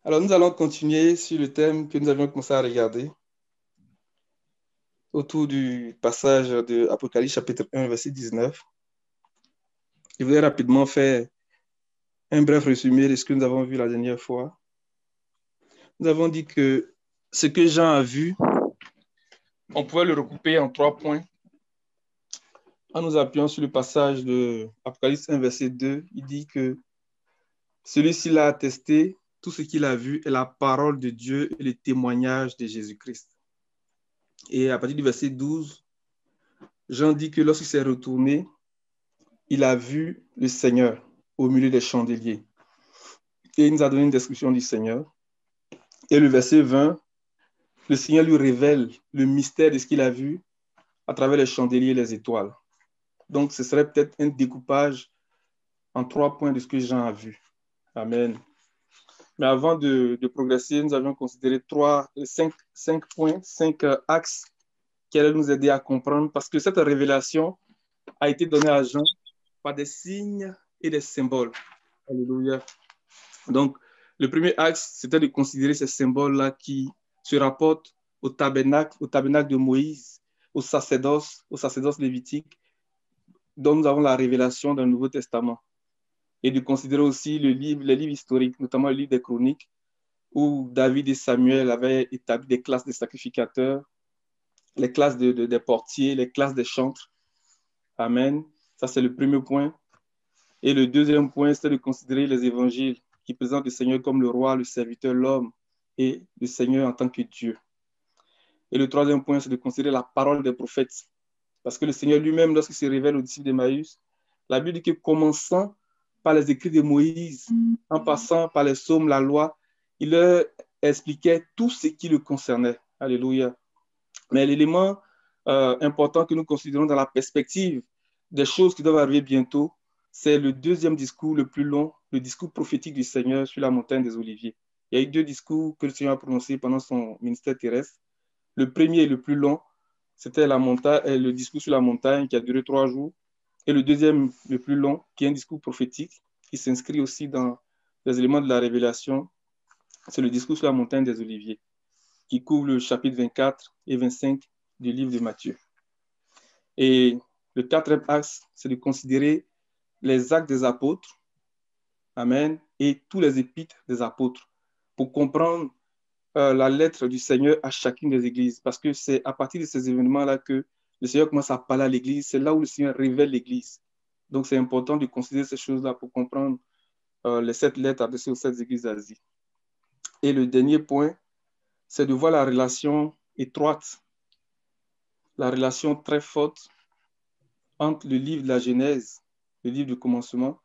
Alors, nous allons continuer sur le thème que nous avions commencé à regarder autour du passage de Apocalypse chapitre 1, verset 19. Je voudrais rapidement faire un bref résumé de ce que nous avons vu la dernière fois. Nous avons dit que ce que Jean a vu, on pouvait le recouper en 3 points. En nous appuyant sur le passage de Apocalypse 1, verset 2, il dit que celui-ci l'a attesté, tout ce qu'il a vu est la parole de Dieu et le témoignage de Jésus-Christ. Et à partir du verset 12, Jean dit que lorsqu'il s'est retourné, il a vu le Seigneur au milieu des chandeliers. Et il nous a donné une description du Seigneur. Et le verset 20, le Seigneur lui révèle le mystère de ce qu'il a vu à travers les chandeliers et les étoiles. Donc, ce serait peut-être un découpage en 3 points de ce que Jean a vu. Amen. Mais avant de progresser, nous avions considéré cinq points, 5 axes qui allaient nous aider à comprendre parce que cette révélation a été donnée à Jean par des signes et des symboles. Alléluia. Donc, le premier axe, c'était de considérer ces symboles-là qui se rapportent au tabernacle de Moïse, au sacerdoce lévitique, dont nous avons la révélation dans le Nouveau Testament. Et de considérer aussi les livres historiques, notamment le livre des Chroniques, où David et Samuel avaient établi des classes de sacrificateurs, les classes des portiers, les classes des chantres. Amen. Ça, c'est le premier point. Et le deuxième point, c'est de considérer les évangiles qui présentent le Seigneur comme le roi, le serviteur, l'homme et le Seigneur en tant que Dieu. Et le troisième point, c'est de considérer la parole des prophètes. Parce que le Seigneur lui-même, lorsqu'il se révèle aux disciples d'Emmaüs, la Bible dit que commençant par les écrits de Moïse, en passant par les psaumes, la loi, il leur expliquait tout ce qui le concernait. Alléluia. Mais l'élément important que nous considérons dans la perspective des choses qui doivent arriver bientôt, c'est le deuxième discours le plus long, le discours prophétique du Seigneur sur la montagne des Oliviers. Il y a eu 2 discours que le Seigneur a prononcés pendant son ministère terrestre. Le premier et le plus long, c'était le discours sur la montagne qui a duré 3 jours. Et le deuxième, le plus long, qui est un discours prophétique, qui s'inscrit aussi dans les éléments de la révélation, c'est le discours sur la montagne des Oliviers, qui couvre le chapitre 24 et 25 du livre de Matthieu. Et le quatrième axe, c'est de considérer les actes des apôtres, amen, et tous les épîtres des apôtres, pour comprendre la lettre du Seigneur à chacune des églises, parce que c'est à partir de ces événements-là que le Seigneur commence à parler à l'église, c'est là où le Seigneur révèle l'église. Donc c'est important de considérer ces choses-là pour comprendre les 7 lettres adressées aux 7 églises d'Asie. Et le dernier point, c'est de voir la relation étroite, la relation très forte entre le livre de la Genèse, le livre du commencement,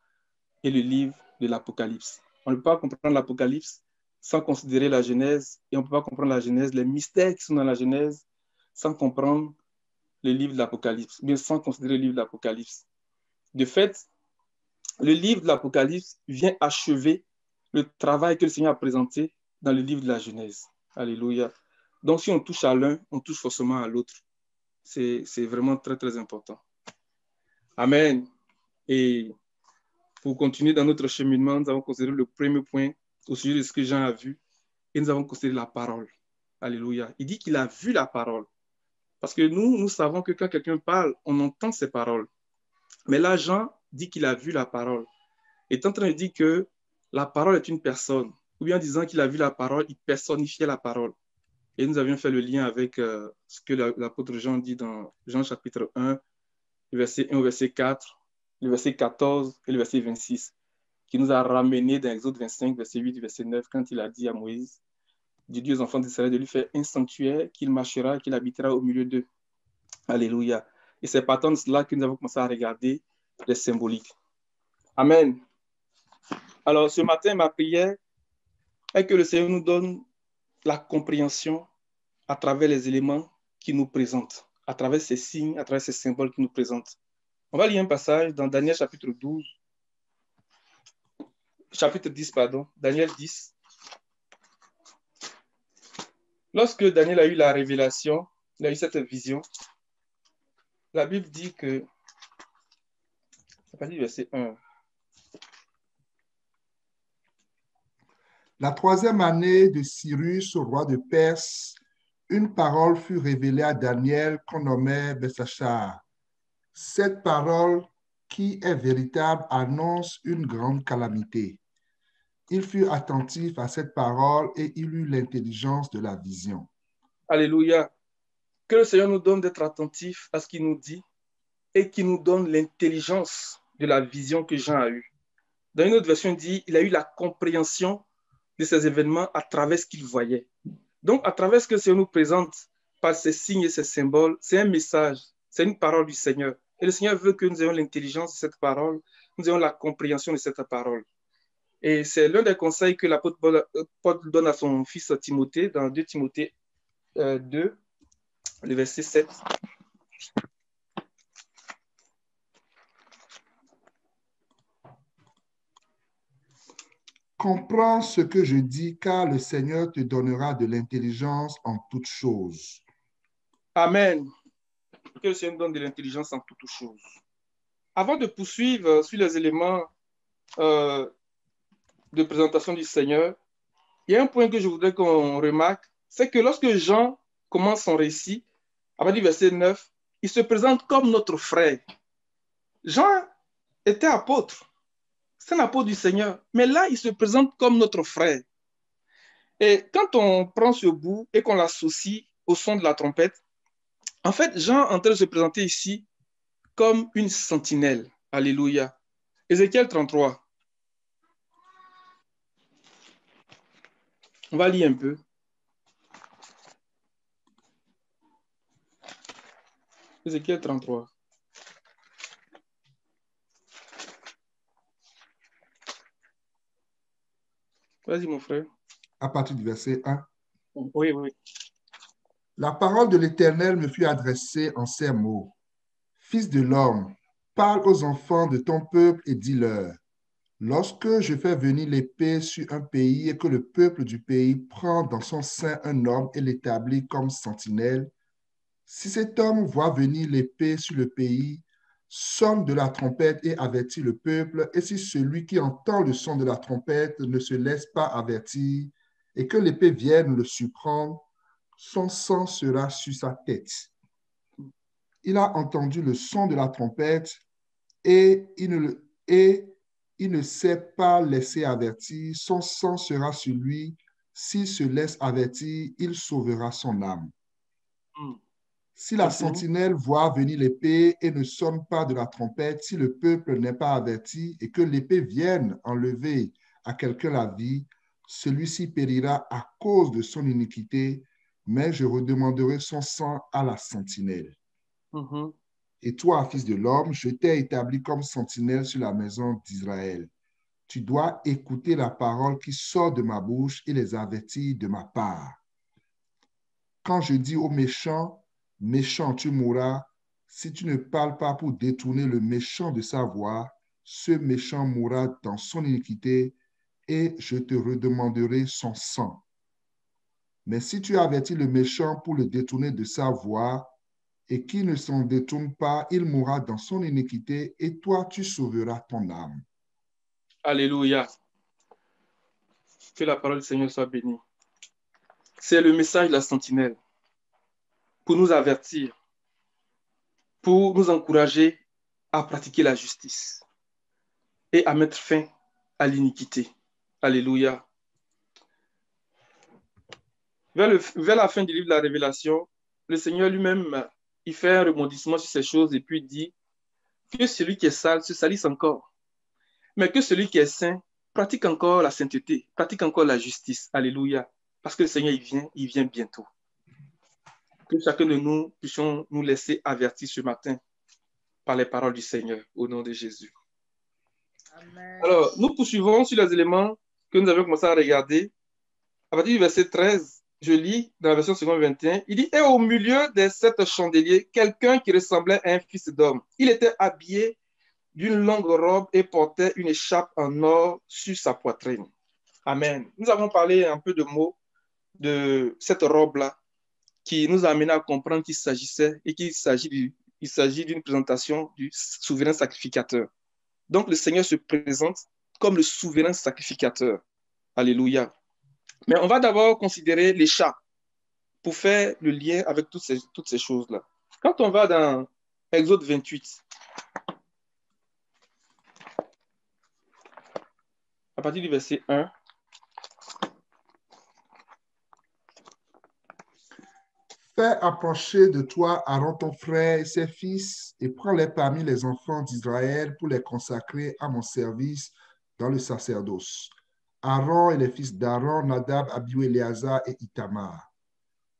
et le livre de l'Apocalypse. On ne peut pas comprendre l'Apocalypse sans considérer la Genèse, et on ne peut pas comprendre la Genèse, les mystères qui sont dans la Genèse, sans comprendre le livre de l'Apocalypse, bien sans considérer le livre de l'Apocalypse. De fait, le livre de l'Apocalypse vient achever le travail que le Seigneur a présenté dans le livre de la Genèse. Alléluia. Donc, si on touche à l'un, on touche forcément à l'autre. C'est vraiment très, très important. Amen. Et pour continuer dans notre cheminement, nous avons considéré le premier point au sujet de ce que Jean a vu et nous avons considéré la parole. Alléluia. Il dit qu'il a vu la parole. Parce que nous savons que quand quelqu'un parle, on entend ses paroles. Mais là, Jean dit qu'il a vu la parole. Il est en train de dire que la parole est une personne. Ou bien en disant qu'il a vu la parole, il personnifiait la parole. Et nous avions fait le lien avec ce que l'apôtre Jean dit dans Jean chapitre 1, le verset 1 au verset 4, le verset 14 et le verset 26, qui nous a ramené dans Exode 25, verset 8, verset 9, quand il a dit à Moïse, du Dieu aux enfants d'Israël, de lui faire un sanctuaire qu'il marchera, qu'il habitera au milieu d'eux. Alléluia. Et c'est partant de cela que nous avons commencé à regarder les symboliques. Amen. Alors, ce matin, ma prière est que le Seigneur nous donne la compréhension à travers les éléments qu'il nous présente, à travers ces signes, à travers ces symboles qu'il nous présente. On va lire un passage dans Daniel chapitre 12, chapitre 10, pardon, Daniel 10. Lorsque Daniel a eu la révélation, il a eu cette vision, la Bible dit que, à partir du verset 1, La troisième année de Cyrus, roi de Perse, une parole fut révélée à Daniel qu'on nommait Belshazzar. Cette parole, qui est véritable, annonce une grande calamité. Il fut attentif à cette parole et il eut l'intelligence de la vision. Alléluia. Que le Seigneur nous donne d'être attentifs à ce qu'il nous dit et qu'il nous donne l'intelligence de la vision que Jean a eue. Dans une autre version, il dit il a eu la compréhension de ces événements à travers ce qu'il voyait. Donc, à travers ce que le Seigneur nous présente par ces signes et ces symboles, c'est un message, c'est une parole du Seigneur. Et le Seigneur veut que nous ayons l'intelligence de cette parole, nous ayons la compréhension de cette parole. Et c'est l'un des conseils que l'apôtre Paul donne à son fils Timothée dans 2 Timothée 2, le verset 7. Comprends ce que je dis, car le Seigneur te donnera de l'intelligence en toutes choses. Amen. Que le Seigneur nous donne de l'intelligence en toutes choses. Avant de poursuivre sur les éléments de présentation du Seigneur, il y a un point que je voudrais qu'on remarque, c'est que lorsque Jean commence son récit, à partir du verset 9, il se présente comme notre frère. Jean était apôtre, c'est un apôtre du Seigneur, mais là, il se présente comme notre frère. Et quand on prend ce bout et qu'on l'associe au son de la trompette, en fait, Jean est en train de se présenter ici comme une sentinelle. Alléluia. Ézéchiel 33. On va lire un peu. Ézéchiel 33. Vas-y, mon frère. À partir du verset 1. Oui, oui. La parole de l'Éternel me fut adressée en ces mots. Fils de l'homme, parle aux enfants de ton peuple et dis-leur, lorsque je fais venir l'épée sur un pays et que le peuple du pays prend dans son sein un homme et l'établit comme sentinelle, si cet homme voit venir l'épée sur le pays, sonne de la trompette et avertit le peuple, et si celui qui entend le son de la trompette ne se laisse pas avertir et que l'épée vienne le surprendre, son sang sera sur sa tête. Il a entendu le son de la trompette et il ne s'est pas laissé avertir, son sang sera sur lui. S'il se laisse avertir, il sauvera son âme. Si la sentinelle voit venir l'épée et ne sonne pas de la trompette, si le peuple n'est pas averti et que l'épée vienne enlever à quelqu'un la vie, celui-ci périra à cause de son iniquité, mais je redemanderai son sang à la sentinelle. Et toi, fils de l'homme, je t'ai établi comme sentinelle sur la maison d'Israël. Tu dois écouter la parole qui sort de ma bouche et les avertir de ma part. Quand je dis aux méchants, méchant, tu mourras, si tu ne parles pas pour détourner le méchant de sa voie, ce méchant mourra dans son iniquité et je te redemanderai son sang. Mais si tu avertis le méchant pour le détourner de sa voie et qu'il ne s'en détourne pas, il mourra dans son iniquité et toi, tu sauveras ton âme. Alléluia. Que la parole du Seigneur soit bénie. C'est le message de la sentinelle pour nous avertir, pour nous encourager à pratiquer la justice et à mettre fin à l'iniquité. Alléluia. Vers la fin du livre de la Révélation, le Seigneur lui-même, il fait un rebondissement sur ces choses et puis dit que celui qui est sale se salisse encore, mais que celui qui est saint pratique encore la sainteté, pratique encore la justice. Alléluia. Parce que le Seigneur, il vient bientôt. Que chacun de nous puissions nous laisser avertir ce matin par les paroles du Seigneur, au nom de Jésus. Amen. Alors, nous poursuivons sur les éléments que nous avons commencé à regarder. À partir du verset 13, je lis dans la version seconde 21, il dit « Et au milieu des 7 chandeliers, quelqu'un qui ressemblait à un fils d'homme. Il était habillé d'une longue robe et portait une écharpe en or sur sa poitrine. » Amen. Nous avons parlé un peu de mots de cette robe-là qui nous a amené à comprendre qu'il s'agissait et qu'il s'agit d'une présentation du souverain sacrificateur. Donc, le Seigneur se présente comme le souverain sacrificateur. Alléluia. Mais on va d'abord considérer l'écharpe pour faire le lien avec toutes ces choses-là. Quand on va dans Exode 28, à partir du verset 1, fais approcher de toi Aaron ton frère et ses fils, et prends-les parmi les enfants d'Israël pour les consacrer à mon service dans le sacerdoce. Aaron et les fils d'Aaron, Nadab, Abihu, Éléazar et Itamar.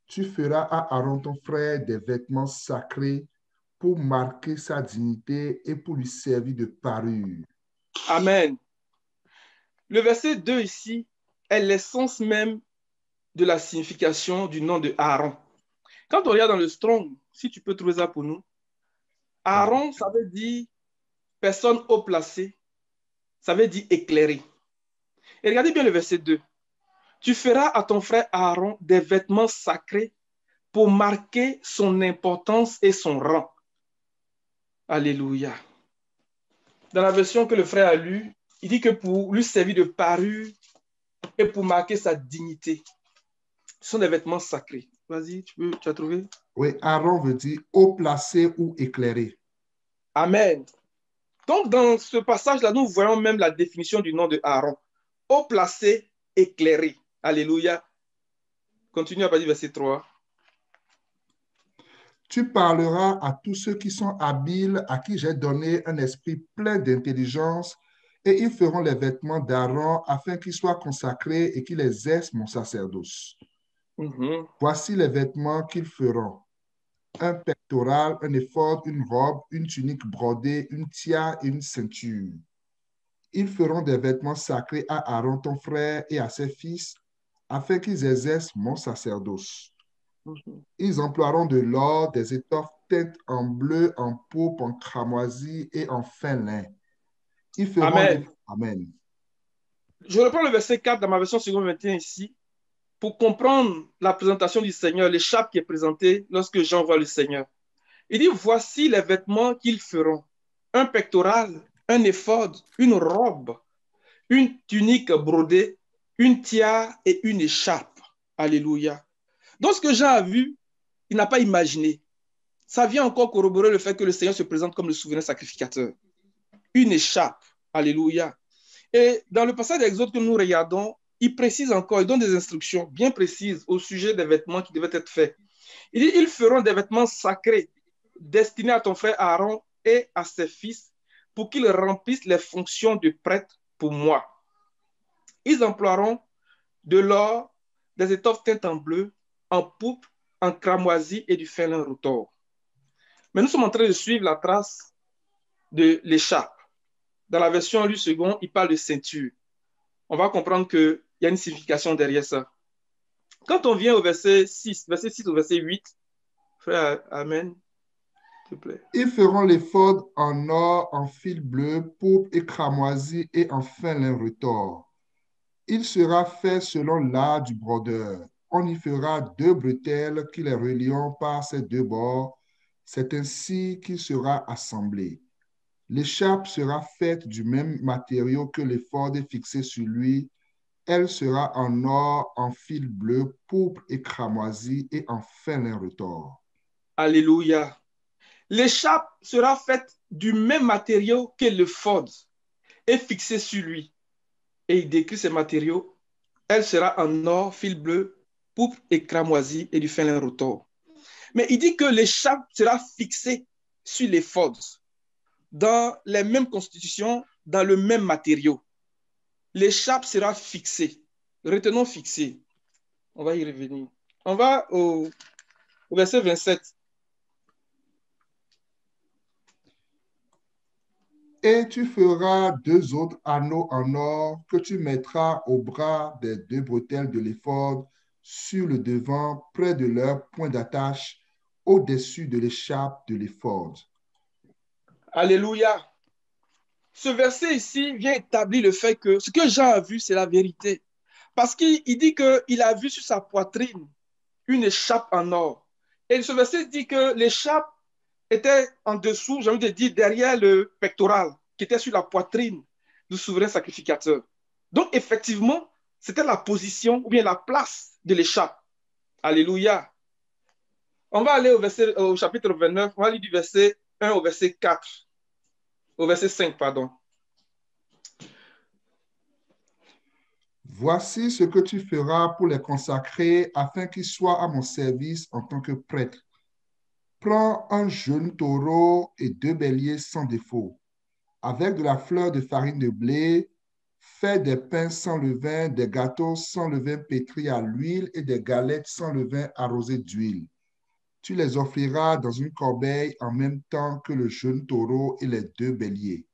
Tu feras à Aaron ton frère des vêtements sacrés pour marquer sa dignité et pour lui servir de parure. Amen. Le verset 2 ici est l'essence même de la signification du nom de Aaron. Quand on regarde dans le Strong, si tu peux trouver ça pour nous, Aaron, ça veut dire personne haut placée, ça veut dire éclairé. Et regardez bien le verset 2. Tu feras à ton frère Aaron des vêtements sacrés pour marquer son importance et son rang. Alléluia. Dans la version que le frère a lue, il dit que pour lui servir de parure et pour marquer sa dignité. Ce sont des vêtements sacrés. Vas-y, tu as trouvé? Oui, Aaron veut dire haut placé ou éclairé. Amen. Donc, dans ce passage-là, nous voyons même la définition du nom de Aaron. Haut placé, éclairé. Alléluia. Continue à partir du verset 3. Tu parleras à tous ceux qui sont habiles, à qui j'ai donné un esprit plein d'intelligence, et ils feront les vêtements d'Aaron afin qu'ils soient consacrés et qu'ils exercent mon sacerdoce. Voici les vêtements qu'ils feront. Un pectoral, un éphod, une robe, une tunique brodée, une tiare et une ceinture. Ils feront des vêtements sacrés à Aaron ton frère et à ses fils, afin qu'ils exercent mon sacerdoce. Ils emploieront de l'or, des étoffes teintes en bleu, en pourpre, en cramoisi et en fin lin. Ils feront Amen. Amen. Je reprends le verset 4 dans ma version seconde 21 ici pour comprendre la présentation du Seigneur, l'écharpe qui est présentée lorsque Jean voit le Seigneur. Il dit, voici les vêtements qu'ils feront. Un pectoral, un éphod, une robe, une tunique brodée, une tiare et une écharpe. Alléluia. Donc ce que Jean a vu, il n'a pas imaginé. Ça vient encore corroborer le fait que le Seigneur se présente comme le souverain sacrificateur. Une écharpe. Alléluia. Et dans le passage d'Exode que nous regardons, il précise encore, il donne des instructions bien précises au sujet des vêtements qui devaient être faits. Il dit, ils feront des vêtements sacrés destinés à ton frère Aaron et à ses fils pour qu'ils remplissent les fonctions de prêtre pour moi. Ils emploieront de l'or, des étoffes teintes en bleu, en pourpre, en cramoisi et du fin lin retors. Mais nous sommes en train de suivre la trace de l'écharpe. Dans la version lue second, il parle de ceinture. On va comprendre qu'il y a une signification derrière ça. Quand on vient au verset 6 au verset 8, frère, Amen, s'il te plaît. Ils feront l'éphod en or, en fil bleu, pourpre et cramoisi et en fin lin retors. Il sera fait selon l'art du brodeur. On y fera 2 bretelles qui les relieront par ces 2 bords. C'est ainsi qu'il sera assemblé. L'écharpe sera faite du même matériau que l'éphod est fixé sur lui. Elle sera en or, en fil bleu, pourpre et cramoisi et en fin lin retors. Alléluia. L'écharpe sera faite du même matériau que l'éphod est fixé sur lui. Et il décrit ces matériaux. Elle sera en or, fil bleu, pourpre et cramoisi et du fin lin retors. Mais il dit que l'écharpe sera fixée sur l'éphod dans les mêmes constitutions, dans le même matériau. L'écharpe sera fixée. Retenons fixée. On va y revenir. On va au verset 27. Et tu feras 2 autres anneaux en or que tu mettras au bras des 2 bretelles de l'éphod sur le devant, près de leur point d'attache, au-dessus de l'écharpe de l'éphod. Alléluia. Ce verset ici vient établir le fait que ce que Jean a vu, c'est la vérité. Parce qu'il dit qu'il a vu sur sa poitrine une écharpe en or. Et ce verset dit que l'écharpe était en dessous, j'ai envie de dire, derrière le pectoral, qui était sur la poitrine du souverain sacrificateur. Donc, effectivement, c'était la position ou bien la place de l'écharpe. Alléluia. On va aller au chapitre 29, on va lire du verset 1 au verset 4, au verset 5, pardon. Voici ce que tu feras pour les consacrer afin qu'ils soient à mon service en tant que prêtres. Prends un jeune taureau et 2 béliers sans défaut. Avec de la fleur de farine de blé, fais des pains sans levain, des gâteaux sans levain pétris à l'huile et des galettes sans levain arrosées d'huile. Tu les offriras dans une corbeille en même temps que le jeune taureau et les 2 béliers.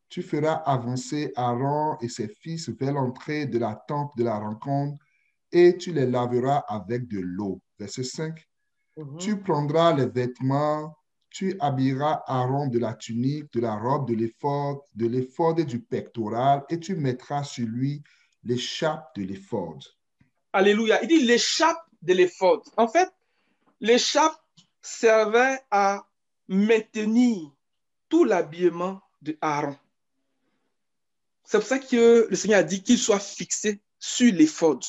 Tu feras avancer Aaron et ses fils vers l'entrée de la tente de la rencontre et tu les laveras avec de l'eau. Verset 5. Tu prendras les vêtements, tu habilleras Aaron de la tunique, de la robe, de l'éphod et du pectoral, et tu mettras sur lui l'écharpe de l'éphod. Alléluia. Il dit l'écharpe de l'éphod. En fait, l'écharpe servait à maintenir tout l'habillement de Aaron. C'est pour ça que le Seigneur a dit qu'il soit fixé sur l'éphod.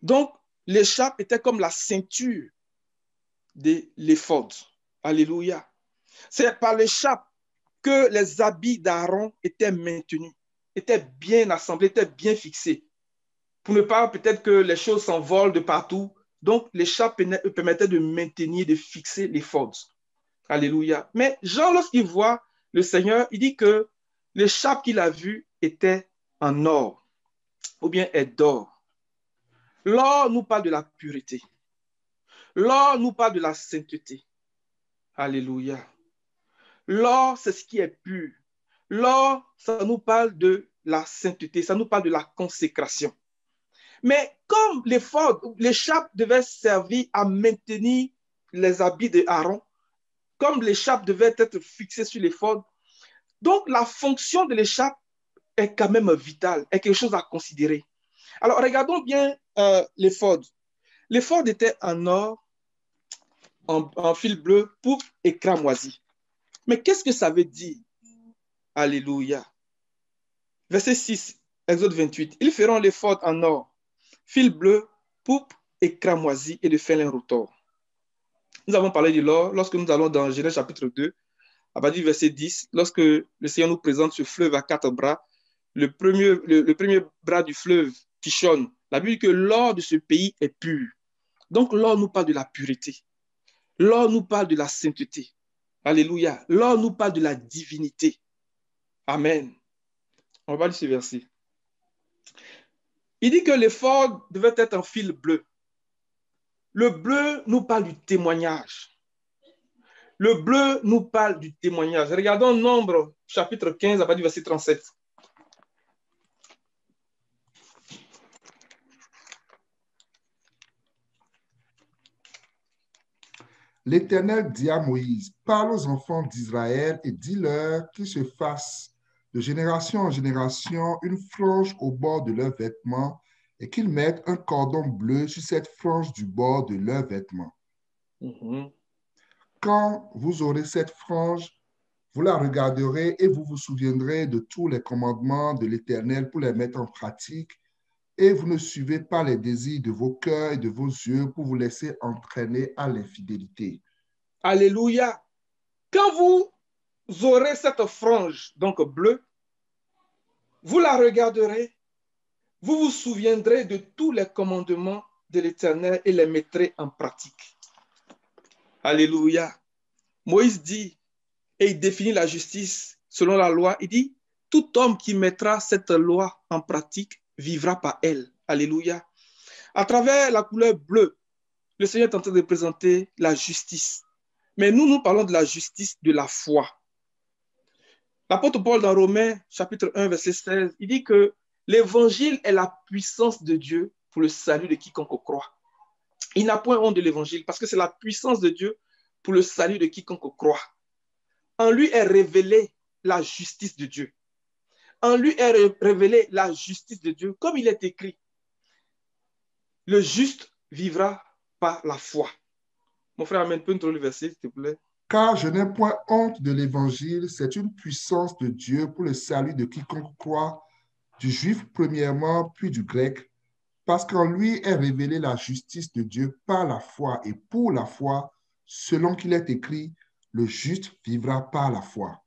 Donc, l'écharpe était comme la ceinture de l'éphod. Alléluia. C'est par l'écharpe que les habits d'Aaron étaient maintenus, étaient bien assemblés, étaient bien fixés. Pour ne pas peut-être que les choses s'envolent de partout. Donc, l'écharpe permettait de maintenir, de fixer l'éphod. Alléluia. Mais Jean, lorsqu'il voit le Seigneur, il dit que l'écharpe qu'il a vue était en or, ou bien est d'or. L'or nous parle de la pureté. L'or nous parle de la sainteté. Alléluia. L'or, c'est ce qui est pur. L'or, ça nous parle de la sainteté, ça nous parle de la consécration. Mais comme l'écharpe devait servir à maintenir les habits d'Aaron, comme l'écharpe devait être fixée sur l'éphod, donc la fonction de l'écharpe est quand même vitale, est quelque chose à considérer. Alors regardons bien l'éphod. L'éphod était en or, en fil bleu, pourpre et cramoisi. Mais qu'est-ce que ça veut dire? Alléluia. Verset 6, Exode 28. Ils feront l'éphod en or, fil bleu, pourpre et cramoisi et de fin lin retors. Nous avons parlé de l'or lorsque nous allons dans Genèse chapitre 2, à partir du verset 10, lorsque le Seigneur nous présente ce fleuve à 4 bras, le premier bras du fleuve, Kishon, la Bible dit que l'or de ce pays est pur. Donc l'or nous parle de la pureté. L'or nous parle de la sainteté. Alléluia. L'or nous parle de la divinité. Amen. On va lire ce verset. Il dit que l'éphod devait être en fil bleu. Le bleu nous parle du témoignage. Le bleu nous parle du témoignage. Regardons Nombre, chapitre 15, à partir du verset 37. L'Éternel dit à Moïse, parle aux enfants d'Israël et dis-leur qu'ils se fassent de génération en génération une frange au bord de leurs vêtements et qu'ils mettent un cordon bleu sur cette frange du bord de leurs vêtements. Quand vous aurez cette frange, vous la regarderez et vous vous souviendrez de tous les commandements de l'Éternel pour les mettre en pratique, et vous ne suivez pas les désirs de vos cœurs et de vos yeux pour vous laisser entraîner à l'infidélité. Alléluia. Quand vous aurez cette frange, donc bleue, vous la regarderez, vous vous souviendrez de tous les commandements de l'Éternel et les mettrez en pratique. Alléluia. Moïse dit, et il définit la justice selon la loi, il dit, tout homme qui mettra cette loi en pratique vivra par elle. Alléluia. À travers la couleur bleue, le Seigneur est en train de présenter la justice. Mais nous parlons de la justice de la foi. L'apôtre Paul dans Romains, chapitre 1, verset 16, il dit que l'évangile est la puissance de Dieu pour le salut de quiconque croit. Il n'a point honte de l'évangile parce que c'est la puissance de Dieu pour le salut de quiconque croit. En lui est révélée la justice de Dieu. En lui est révélée la justice de Dieu, comme il est écrit. Le juste vivra par la foi. Mon frère, amène, peux-tu trouver le verset, s'il te plaît? Car je n'ai point honte de l'évangile, c'est une puissance de Dieu pour le salut de quiconque croit, du juif premièrement, puis du grec, parce qu'en lui est révélée la justice de Dieu par la foi et pour la foi, selon qu'il est écrit, le juste vivra par la foi.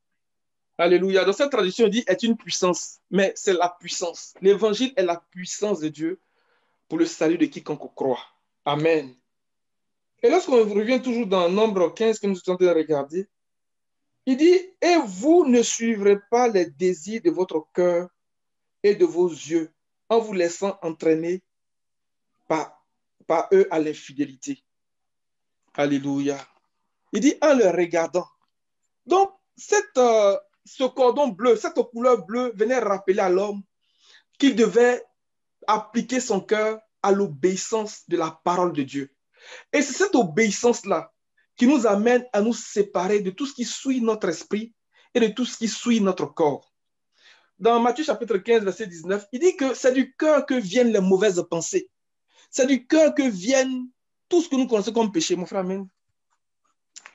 Alléluia. Dans cette traduction, on dit est une puissance, mais c'est la puissance. L'évangile est la puissance de Dieu pour le salut de quiconque croit. Amen. Et lorsqu'on revient toujours dans Nombre 15 que nous sommes en train de regarder, il dit, et vous ne suivrez pas les désirs de votre cœur et de vos yeux en vous laissant entraîner par eux à l'infidélité. Alléluia. Il dit en le regardant. Donc, ce cordon bleu, cette couleur bleue venait rappeler à l'homme qu'il devait appliquer son cœur à l'obéissance de la parole de Dieu. Et c'est cette obéissance-là qui nous amène à nous séparer de tout ce qui souille notre esprit et de tout ce qui souille notre corps. Dans Matthieu chapitre 15, verset 19, il dit que c'est du cœur que viennent les mauvaises pensées. C'est du cœur que viennent tout ce que nous connaissons comme péché. Mon frère, amen.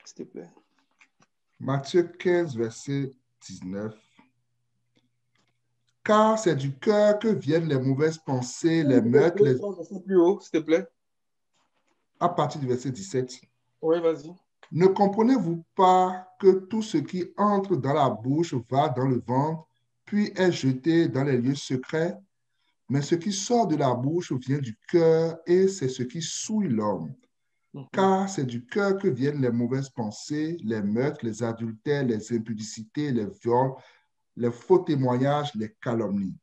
S'il te plaît. Matthieu 15, verset 19. Car c'est du cœur que viennent les mauvaises pensées, les meurtres, les... Plus haut, s'il te plaît. À partir du verset 17. Oui, vas-y. Ne comprenez-vous pas que tout ce qui entre dans la bouche va dans le ventre, puis est jeté dans les lieux secrets? Mais ce qui sort de la bouche vient du cœur et c'est ce qui souille l'homme. Car c'est du cœur que viennent les mauvaises pensées, les meurtres, les adultères, les impudicités, les viols, les faux témoignages, les calomnies.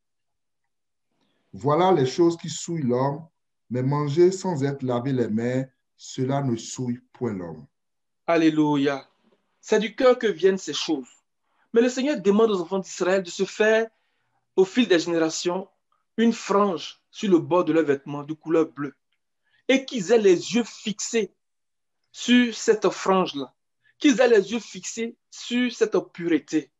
Voilà les choses qui souillent l'homme, mais manger sans être lavé les mains, cela ne souille point l'homme. Alléluia. C'est du cœur que viennent ces choses. Mais le Seigneur demande aux enfants d'Israël de se faire, au fil des générations, une frange sur le bord de leurs vêtements de couleur bleue. Et qu'ils aient les yeux fixés sur cette frange-là. Qu'ils aient les yeux fixés sur cette pureté.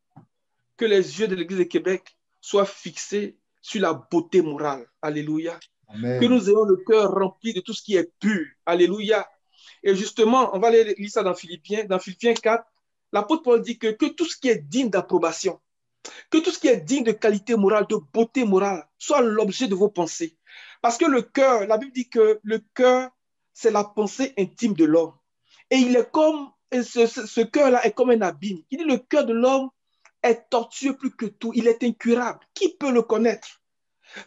Que les yeux de l'Église de Québec soient fixés sur la beauté morale. Alléluia. Amen. Que nous ayons le cœur rempli de tout ce qui est pur. Alléluia. Et justement, on va lire ça dans Philippiens 4. L'apôtre Paul dit que tout ce qui est digne d'approbation, que tout ce qui est digne de qualité morale, de beauté morale, soit l'objet de vos pensées. Parce que le cœur, la Bible dit que le cœur, c'est la pensée intime de l'homme. Et il est comme, ce cœur-là est comme un abîme. Il dit le cœur de l'homme est tortueux plus que tout. Il est incurable. Qui peut le connaître?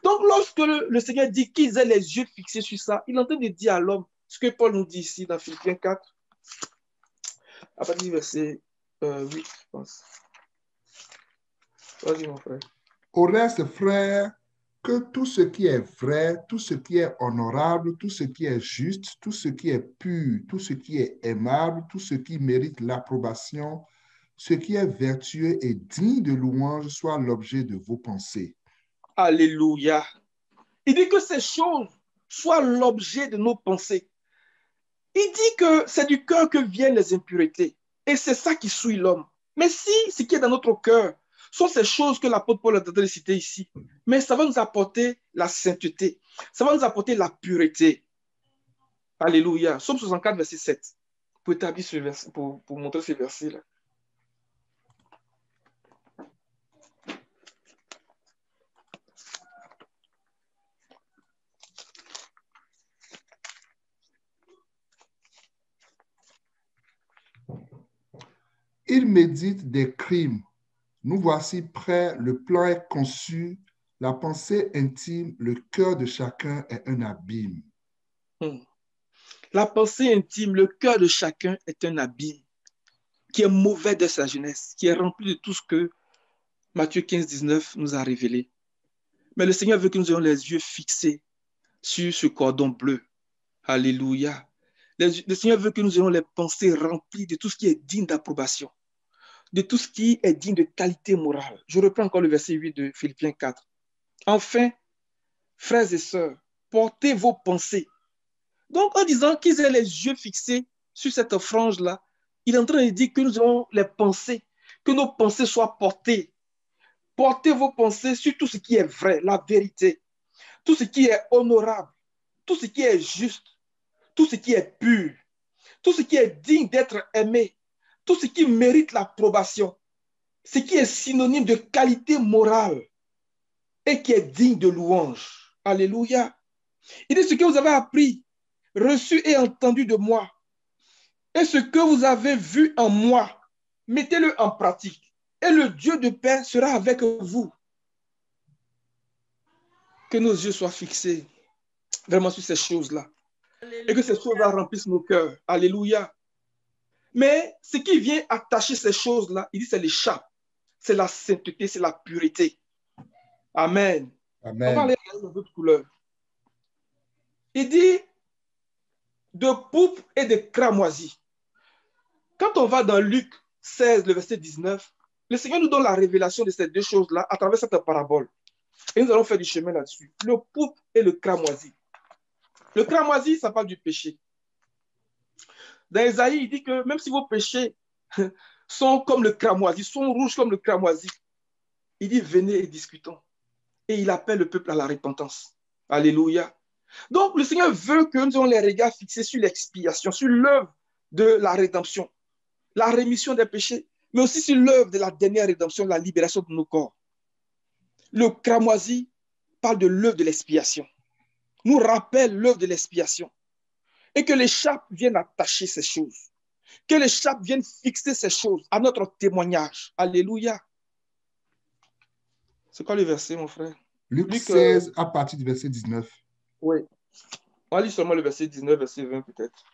Donc, lorsque le Seigneur dit qu'ils aient les yeux fixés sur ça, il est en train de dire à l'homme ce que Paul nous dit ici dans Philippiens 4, à partir du verset 8, je pense. Vas-y, mon frère. Au reste, frère, que tout ce qui est vrai, tout ce qui est honorable, tout ce qui est juste, tout ce qui est pur, tout ce qui est aimable, tout ce qui mérite l'approbation, ce qui est vertueux et digne de louange soit l'objet de vos pensées. Alléluia. Il dit que ces choses soient l'objet de nos pensées. Il dit que c'est du cœur que viennent les impuretés. Et c'est ça qui souille l'homme. Mais si ce qui est dans notre cœur sont ces choses que l'apôtre Paul a tenté de citer ici, mais ça va nous apporter la sainteté. Ça va nous apporter la pureté. Alléluia. Psaume 64, verset 7. Pour établir ce verset, pour montrer ce verset-là. Il médite des crimes. Nous voici prêts, le plan est conçu, la pensée intime, le cœur de chacun est un abîme. La pensée intime, le cœur de chacun est un abîme qui est mauvais de sa jeunesse, qui est rempli de tout ce que Matthieu 15, 19 nous a révélé. Mais le Seigneur veut que nous ayons les yeux fixés sur ce cordon bleu. Alléluia. Le Seigneur veut que nous ayons les pensées remplies de tout ce qui est digne d'approbation, de tout ce qui est digne de qualité morale. Je reprends encore le verset 8 de Philippiens 4. Enfin, frères et sœurs, portez vos pensées. Donc, en disant qu'ils aient les yeux fixés sur cette frange-là, il est en train de dire que nous avons les pensées, que nos pensées soient portées. Portez vos pensées sur tout ce qui est vrai, la vérité, tout ce qui est honorable, tout ce qui est juste, tout ce qui est pur, tout ce qui est digne d'être aimé, tout ce qui mérite l'approbation, ce qui est synonyme de qualité morale. et qui est digne de louange. Alléluia. Il dit ce que vous avez appris, reçu et entendu de moi, et ce que vous avez vu en moi, mettez-le en pratique. Et le Dieu de paix sera avec vous. Que nos yeux soient fixés vraiment sur ces choses-là. Et que ces choses-là remplissent nos cœurs. Alléluia. Mais ce qui vient attacher ces choses-là, il dit c'est l'échappe. C'est la sainteté, c'est la pureté. Amen. On va Amen. aller dans d'autres couleurs. Il dit de pourpre et de cramoisi. Quand on va dans Luc 16, le verset 19, le Seigneur nous donne la révélation de ces deux choses-là à travers cette parabole. Et nous allons faire du chemin là-dessus. Le pourpre et le cramoisi. Le cramoisi, ça parle du péché. Dans Isaïe, il dit que même si vos péchés sont comme le cramoisi, sont rouges comme le cramoisi, il dit venez et discutons. Et il appelle le peuple à la repentance. Alléluia. Donc le Seigneur veut que nous ayons les regards fixés sur l'expiation, sur l'œuvre de la rédemption, la rémission des péchés, mais aussi sur l'œuvre de la dernière rédemption, la libération de nos corps. Le cramoisi parle de l'œuvre de l'expiation, nous rappelle l'œuvre de l'expiation. Et que l'échappe vienne attacher ces choses. Que l'échappe vienne fixer ces choses à notre témoignage. Alléluia. C'est quoi le verset, mon frère? Luc 16 à partir du verset 19. Oui. On lit seulement le verset 19, verset 20 peut-être.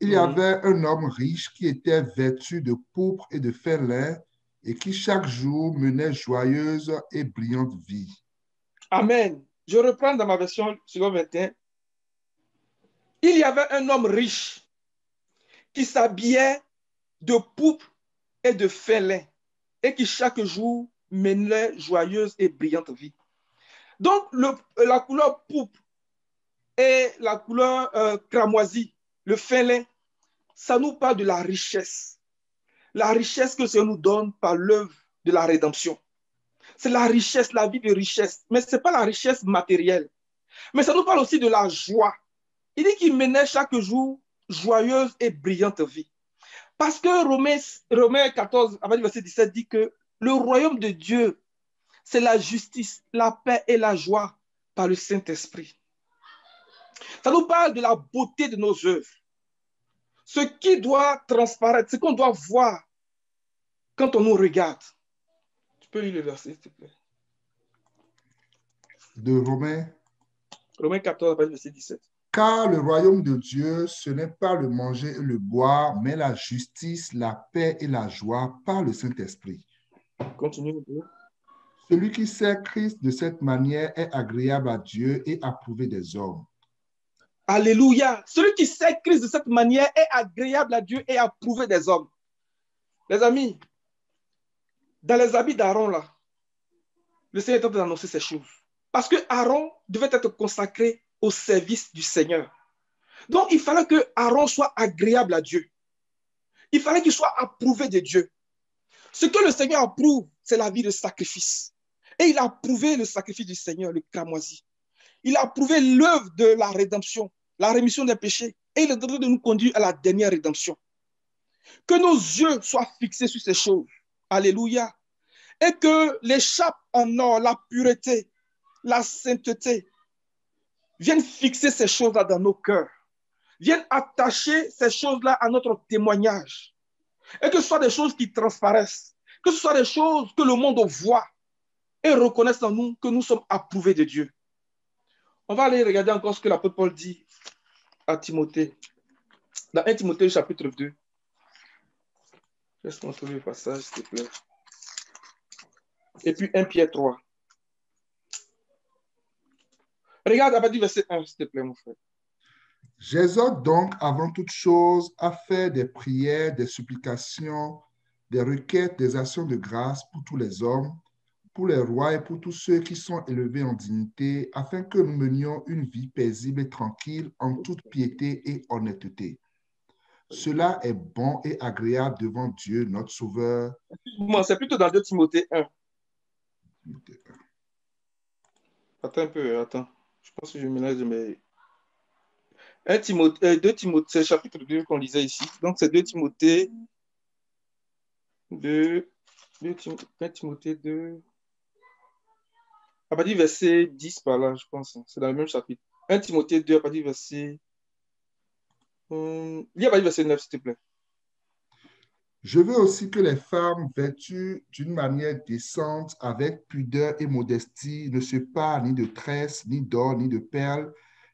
Il y avait un homme riche qui était vêtu de pourpre et de fin lin et qui chaque jour menait joyeuse et brillante vie. Amen. Je reprends dans ma version seconde 21. Il y avait un homme riche qui s'habillait de pourpre et de fin lin et qui chaque jour menait joyeuse et brillante vie. Donc, la couleur pourpre et la couleur cramoisie, le fin lin, ça nous parle de la richesse. La richesse que le Seigneur nous donne par l'œuvre de la rédemption. C'est la richesse, la vie de richesse. Mais ce n'est pas la richesse matérielle. Mais ça nous parle aussi de la joie. Il dit qu'il menait chaque jour joyeuse et brillante vie. Parce que Romains 14, avant le verset 17, dit que le royaume de Dieu, c'est la justice, la paix et la joie par le Saint-Esprit. Ça nous parle de la beauté de nos œuvres. Ce qui doit transparaître, ce qu'on doit voir quand on nous regarde. Tu peux lire le verset, s'il te plaît. De Romains. Romains 14, verset 17. Car le royaume de Dieu, ce n'est pas le manger et le boire, mais la justice, la paix et la joie par le Saint-Esprit. Continue. Celui qui sait Christ de cette manière est agréable à Dieu et approuvé des hommes. Alléluia. Celui qui sait Christ de cette manière est agréable à Dieu et approuvé des hommes. Les amis, dans les habits d'Aaron, là, le Seigneur est en train d'annoncer ces choses. Parce que Aaron devait être consacré au service du Seigneur. Donc, il fallait que Aaron soit agréable à Dieu. Il fallait qu'il soit approuvé de Dieu. Ce que le Seigneur approuve, c'est la vie de sacrifice. Et il a approuvé le sacrifice du Seigneur, le cramoisi. Il a approuvé l'œuvre de la rédemption, la rémission des péchés. Et il est en train de nous conduire à la dernière rédemption. Que nos yeux soient fixés sur ces choses. Alléluia. Et que l'échappe en or, la pureté, la sainteté, viennent fixer ces choses-là dans nos cœurs. Viennent attacher ces choses-là à notre témoignage. Et que ce soit des choses qui transparaissent. Que ce soit des choses que le monde voit et reconnaisse en nous que nous sommes approuvés de Dieu. On va aller regarder encore ce que l'apôtre Paul dit à Timothée. Dans 1 Timothée chapitre 2. Laisse-moi trouver le passage, s'il te plaît. Et puis 1 Pierre 3. Regarde à partir du verset 1, s'il te plaît, mon frère. J'exhorte donc avant toute chose à faire des prières, des supplications, des requêtes, des actions de grâce pour tous les hommes, pour les rois et pour tous ceux qui sont élevés en dignité, afin que nous menions une vie paisible et tranquille en toute piété et honnêteté. Cela est bon et agréable devant Dieu, notre Sauveur. C'est plutôt dans 2 Timothée 1. Attends un peu, attends. Je pense que je mélange mes... 2 Timothée, chapitre 2 qu'on lisait ici. Donc, c'est 2 Timothée 2. 1 Timothée 2. à partir du verset 10 par là, je pense. C'est dans le même chapitre. 1 Timothée 2, à partir du verset... lis à partir du verset 9, s'il te plaît. Je veux aussi que les femmes vêtues d'une manière décente, avec pudeur et modestie, ne se parent ni de tresses, ni d'or, ni de perles,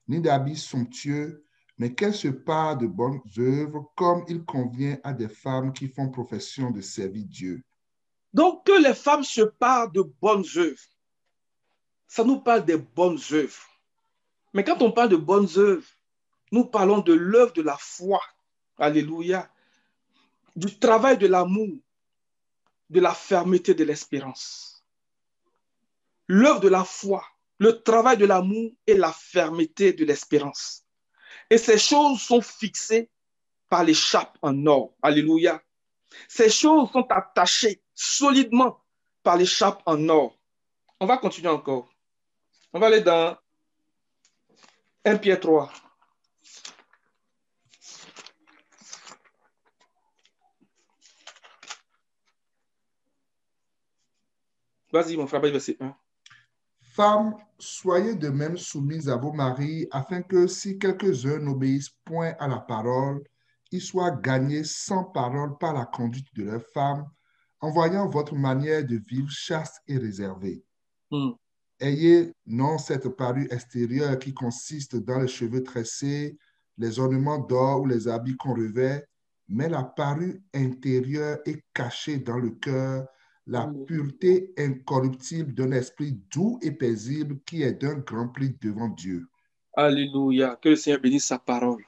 ni d'habits somptueux, mais qu'elles se parent de bonnes œuvres, comme il convient à des femmes qui font profession de servir Dieu. Donc, que les femmes se parlent de bonnes œuvres. Ça nous parle des bonnes œuvres. Mais quand on parle de bonnes œuvres, nous parlons de l'œuvre de la foi. Alléluia. Du travail de l'amour, de la fermeté de l'espérance. L'œuvre de la foi, le travail de l'amour et la fermeté de l'espérance. Et ces choses sont fixées par les chapes en or. Alléluia. Ces choses sont attachées solidement par les chapes en or. On va continuer encore. On va aller dans 1 Pierre 3. Vas-y, mon frère, verset 1. Femmes, soyez de même soumises à vos maris, afin que si quelques-uns n'obéissent point à la parole, ils soient gagnés sans parole par la conduite de leurs femmes, en voyant votre manière de vivre chaste et réservée. Ayez non cette parure extérieure qui consiste dans les cheveux tressés, les ornements d'or ou les habits qu'on revêt, mais la parure intérieure est cachée dans le cœur, la pureté incorruptible d'un esprit doux et paisible qui est d'un grand prix devant Dieu. Alléluia. Que le Seigneur bénisse sa parole.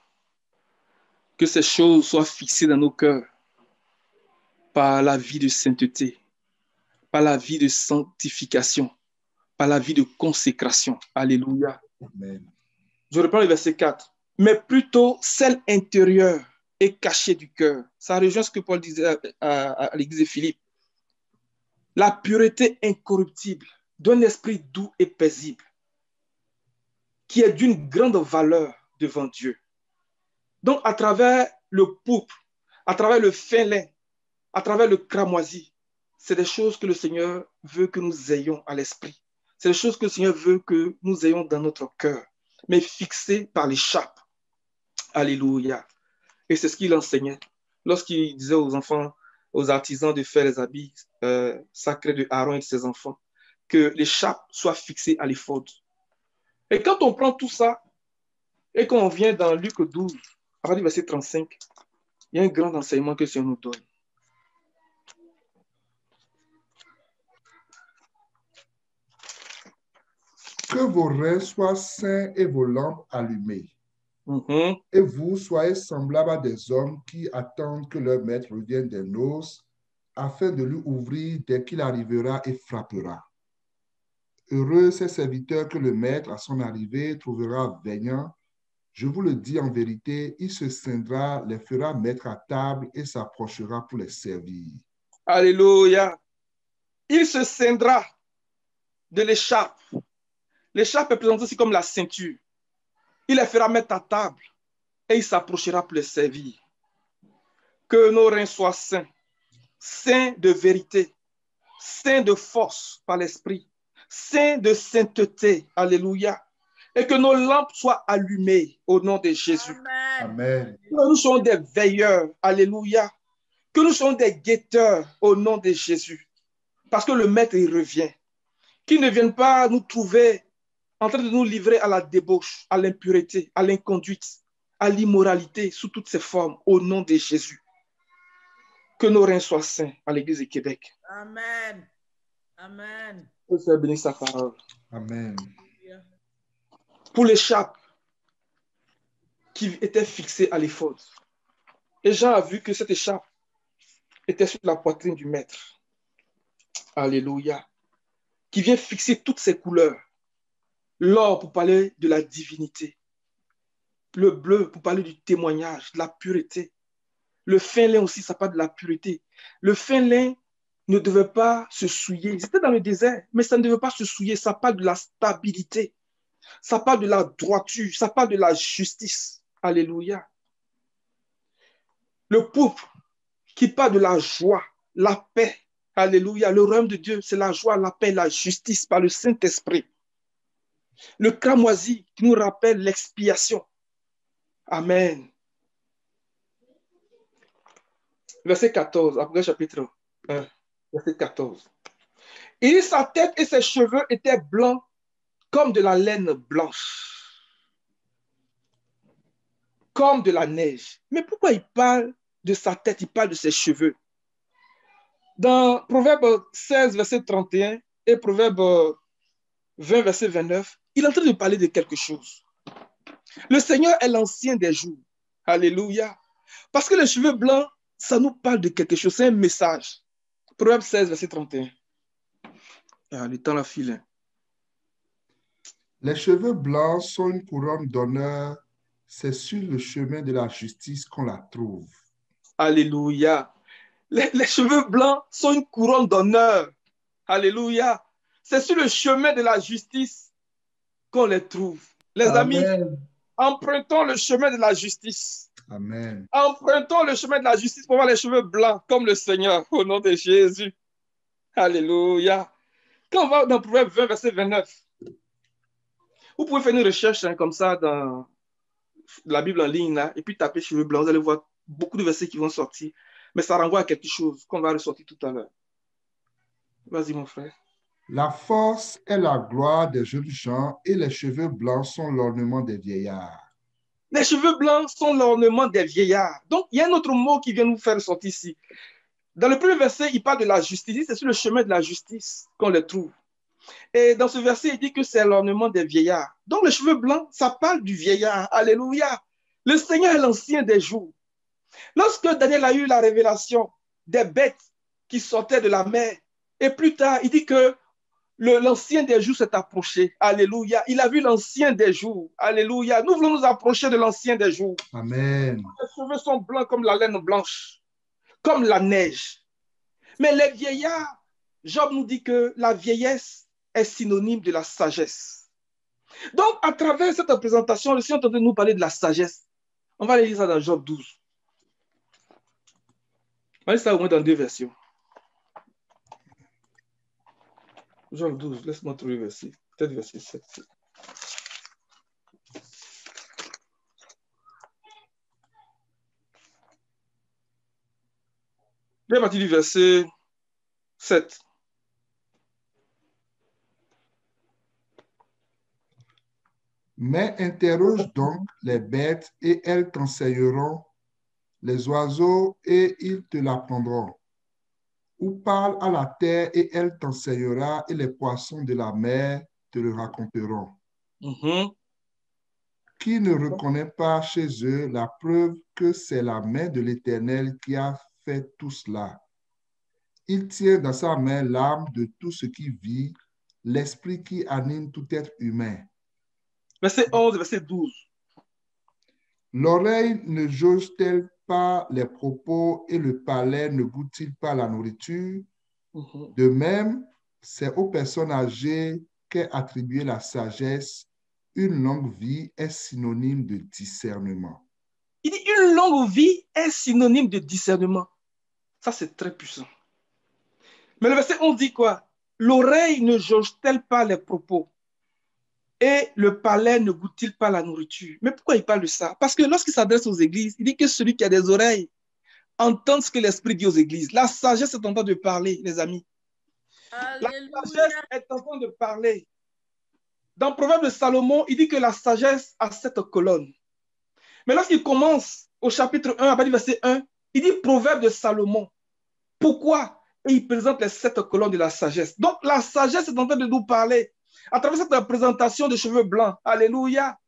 Que ces choses soient fixées dans nos cœurs par la vie de sainteté, par la vie de sanctification, par la vie de consécration. Alléluia. Amen. Je reprends le verset 4. Mais plutôt celle intérieure et cachée du cœur. Ça rejoint ce que Paul disait à l'église de Philippe. La pureté incorruptible d'un esprit doux et paisible, qui est d'une grande valeur devant Dieu. Donc, à travers le pourpre, à travers le fin lin, à travers le cramoisi, c'est des choses que le Seigneur veut que nous ayons à l'esprit. C'est des choses que le Seigneur veut que nous ayons dans notre cœur, mais fixées par l'écharpe. Alléluia. Et c'est ce qu'il enseignait lorsqu'il disait aux enfants, aux artisans de faire les habits sacrés de Aaron et de ses enfants, que l'écharpe soit fixée à l'éphod. Et quand on prend tout ça et qu'on vient dans Luc 12, à partir du verset 35, il y a un grand enseignement que le Seigneur nous donne. Que vos reins soient saints et vos lampes allumées. Et vous soyez semblables à des hommes qui attendent que leur maître revienne des noces, afin de lui ouvrir dès qu'il arrivera et frappera. Heureux ces serviteurs que le maître, à son arrivée, trouvera veillant. Je vous le dis en vérité, il se scindra, les fera mettre à table et s'approchera pour les servir. Alléluia. Il se scindra de l'écharpe. L'écharpe est présentée aussi comme la ceinture. Il les fera mettre à table et il s'approchera pour les servir. Que nos reins soient saints, saints de vérité, saints de force par l'esprit, saints de sainteté. Alléluia. Et que nos lampes soient allumées au nom de Jésus. Amen. Que nous soyons des veilleurs. Alléluia. Que nous soyons des guetteurs au nom de Jésus. Parce que le Maître, il revient. Qu'il ne vienne pas nous trouver en train de nous livrer à la débauche, à l'impureté, à l'inconduite, à l'immoralité sous toutes ses formes, au nom de Jésus. Que nos reins soient saints à l'Église du Québec. Amen. Amen. Que le Seigneur bénisse sa parole. Amen. Pour l'écharpe qui était fixée à l'éphod. Et Jean a vu que cette écharpe était sur la poitrine du Maître. Alléluia. Qui vient fixer toutes ses couleurs. L'or pour parler de la divinité. Le bleu pour parler du témoignage, de la pureté. Le fin lin aussi, ça parle de la pureté. Le fin lin ne devait pas se souiller. C'était dans le désert, mais ça ne devait pas se souiller. Ça parle de la stabilité. Ça parle de la droiture. Ça parle de la justice. Alléluia. Le pourpre qui parle de la joie, la paix. Alléluia. Le royaume de Dieu, c'est la joie, la paix, la justice par le Saint-Esprit. Le cramoisi qui nous rappelle l'expiation. Amen. Verset 14, Apocalypse chapitre 1, verset 14. Il dit, sa tête et ses cheveux étaient blancs comme de la laine blanche, comme de la neige. Mais pourquoi il parle de sa tête, il parle de ses cheveux? Dans Proverbe 16, verset 31 et Proverbe 20, verset 29, il est en train de parler de quelque chose. Le Seigneur est l'ancien des jours. Alléluia. Parce que les cheveux blancs, ça nous parle de quelque chose, c'est un message. Proverbe 16, verset 31. Ah, le temps la file. Les cheveux blancs sont une couronne d'honneur. C'est sur le chemin de la justice qu'on la trouve. Alléluia. Les cheveux blancs sont une couronne d'honneur. Alléluia. C'est sur le chemin de la justice qu'on les trouve. Les amis, empruntons le chemin de la justice. Amen. Empruntons le chemin de la justice pour avoir les cheveux blancs comme le Seigneur, au nom de Jésus. Alléluia. Quand on va dans Proverbe 20, verset 29, vous pouvez faire une recherche comme ça dans la Bible en ligne, là, et puis taper cheveux blancs, vous allez voir beaucoup de versets qui vont sortir. Mais ça renvoie à quelque chose qu'on va ressortir tout à l'heure. Vas-y, mon frère. La force est la gloire des jeunes gens et les cheveux blancs sont l'ornement des vieillards. Les cheveux blancs sont l'ornement des vieillards. Donc, il y a un autre mot qui vient nous faire ressortir ici. Dans le premier verset, il parle de la justice. C'est sur le chemin de la justice qu'on les trouve. Et dans ce verset, il dit que c'est l'ornement des vieillards. Donc, les cheveux blancs, ça parle du vieillard. Alléluia. Le Seigneur est l'ancien des jours. Lorsque Daniel a eu la révélation des bêtes qui sortaient de la mer, et plus tard, il dit que l'ancien des jours s'est approché. Alléluia. Il a vu l'ancien des jours. Alléluia. Nous voulons nous approcher de l'ancien des jours. Amen. Les cheveux sont blancs comme la laine blanche, comme la neige. Mais les vieillards, Job nous dit que la vieillesse est synonyme de la sagesse. Donc, à travers cette présentation, le Seigneur est en train de nous parler de la sagesse. On va aller lire ça dans Job 12. On va lire ça au moins dans deux versions. Job 12, laisse-moi trouver le verset. Peut-être verset 7. Je vais partir du verset 7. Mais interroge donc les bêtes et elles t'enseigneront, les oiseaux et ils te l'apprendront. Ou parle à la terre et elle t'enseignera et les poissons de la mer te le raconteront. Qui ne reconnaît pas chez eux la preuve que c'est la main de l'Éternel qui a fait tout cela? Il tient dans sa main l'âme de tout ce qui vit, l'esprit qui anime tout être humain. Verset 11, verset 12. L'oreille ne jauge-t-elle pas les propos et le palais ne goûte-t-il pas la nourriture? De même, c'est aux personnes âgées qu'est attribuée la sagesse. Une longue vie est synonyme de discernement. Il dit une longue vie est synonyme de discernement. Ça, c'est très puissant. Mais le verset 11 dit quoi? L'oreille ne jauge-t-elle pas les propos? Et le palais ne goûte-t-il pas la nourriture? Mais pourquoi il parle de ça? Parce que lorsqu'il s'adresse aux églises, il dit que celui qui a des oreilles entend ce que l'Esprit dit aux églises. La sagesse est en train de parler, les amis. Alléluia. La sagesse est en train de parler. Dans le Proverbe de Salomon, il dit que la sagesse a 7 colonnes. Mais lorsqu'il commence au chapitre 1, à partir du verset 1, il dit Proverbe de Salomon. Pourquoi? Et il présente les 7 colonnes de la sagesse. Donc, la sagesse est en train de nous parler à travers cette présentation de cheveux blancs. Alléluia.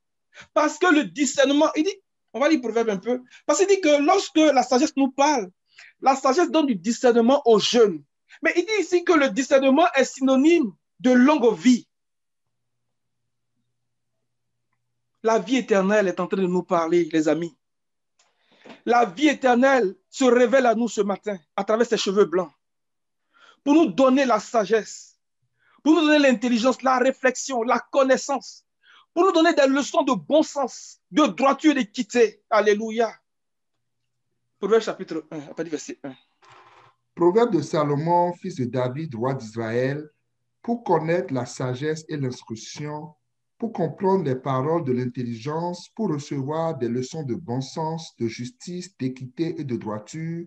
Parce que le discernement, il dit, on va lire le proverbe un peu, parce qu'il dit que lorsque la sagesse nous parle, la sagesse donne du discernement aux jeunes. Mais il dit ici que le discernement est synonyme de longue vie. La vie éternelle est en train de nous parler, les amis. La vie éternelle se révèle à nous ce matin à travers ses cheveux blancs pour nous donner la sagesse, pour nous donner l'intelligence, la réflexion, la connaissance, pour nous donner des leçons de bon sens, de droiture et d'équité. Alléluia. Proverbe chapitre 1, à partir du verset 1. Proverbe de Salomon, fils de David, roi d'Israël, pour connaître la sagesse et l'instruction, pour comprendre les paroles de l'intelligence, pour recevoir des leçons de bon sens, de justice, d'équité et de droiture,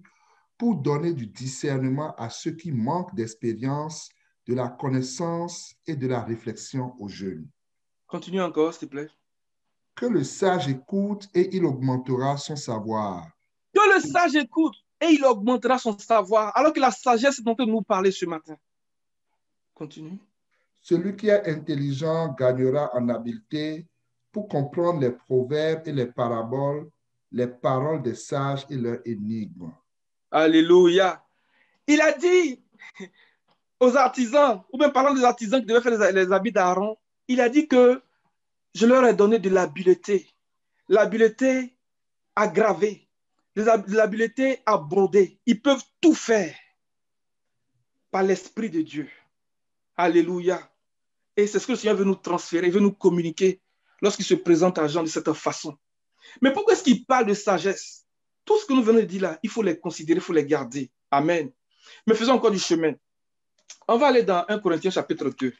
pour donner du discernement à ceux qui manquent d'expérience, de la connaissance et de la réflexion aux jeunes. Continue encore, s'il te plaît. Que le sage écoute et il augmentera son savoir. Que le sage écoute et il augmentera son savoir, alors que la sagesse est en train de nous parler ce matin. Continue. Celui qui est intelligent gagnera en habileté pour comprendre les proverbes et les paraboles, les paroles des sages et leurs énigmes. Alléluia. Il a dit aux artisans, ou même parlant des artisans qui devaient faire les habits d'Aaron, il a dit que je leur ai donné de l'habileté à graver, l'habileté à broder. Ils peuvent tout faire par l'Esprit de Dieu. Alléluia. Et c'est ce que le Seigneur veut nous transférer, il veut nous communiquer lorsqu'il se présente à Jean de cette façon. Mais pourquoi est-ce qu'il parle de sagesse? Tout ce que nous venons de dire là, il faut les considérer, il faut les garder. Amen. Mais faisons encore du chemin. On va aller dans 1 Corinthiens chapitre 2,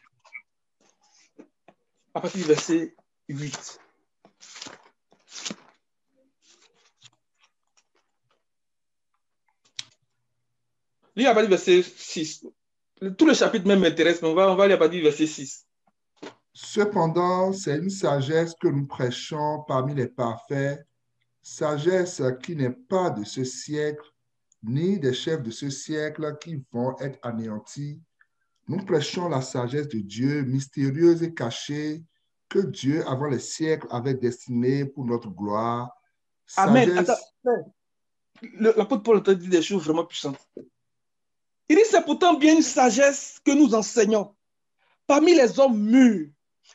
à partir du verset 8. Lis à partir du verset 6. Tout le chapitre même m'intéresse, mais on va aller à partir du verset 6. Cependant, c'est une sagesse que nous prêchons parmi les parfaits, sagesse qui n'est pas de ce siècle, ni des chefs de ce siècle qui vont être anéantis. Nous prêchons la sagesse de Dieu, mystérieuse et cachée, que Dieu, avant les siècles, avait destinée pour notre gloire. Amen. Sagesse... L'apôtre Paul a dit des choses vraiment puissantes. Il dit, c'est pourtant bien une sagesse que nous enseignons parmi les hommes mûrs,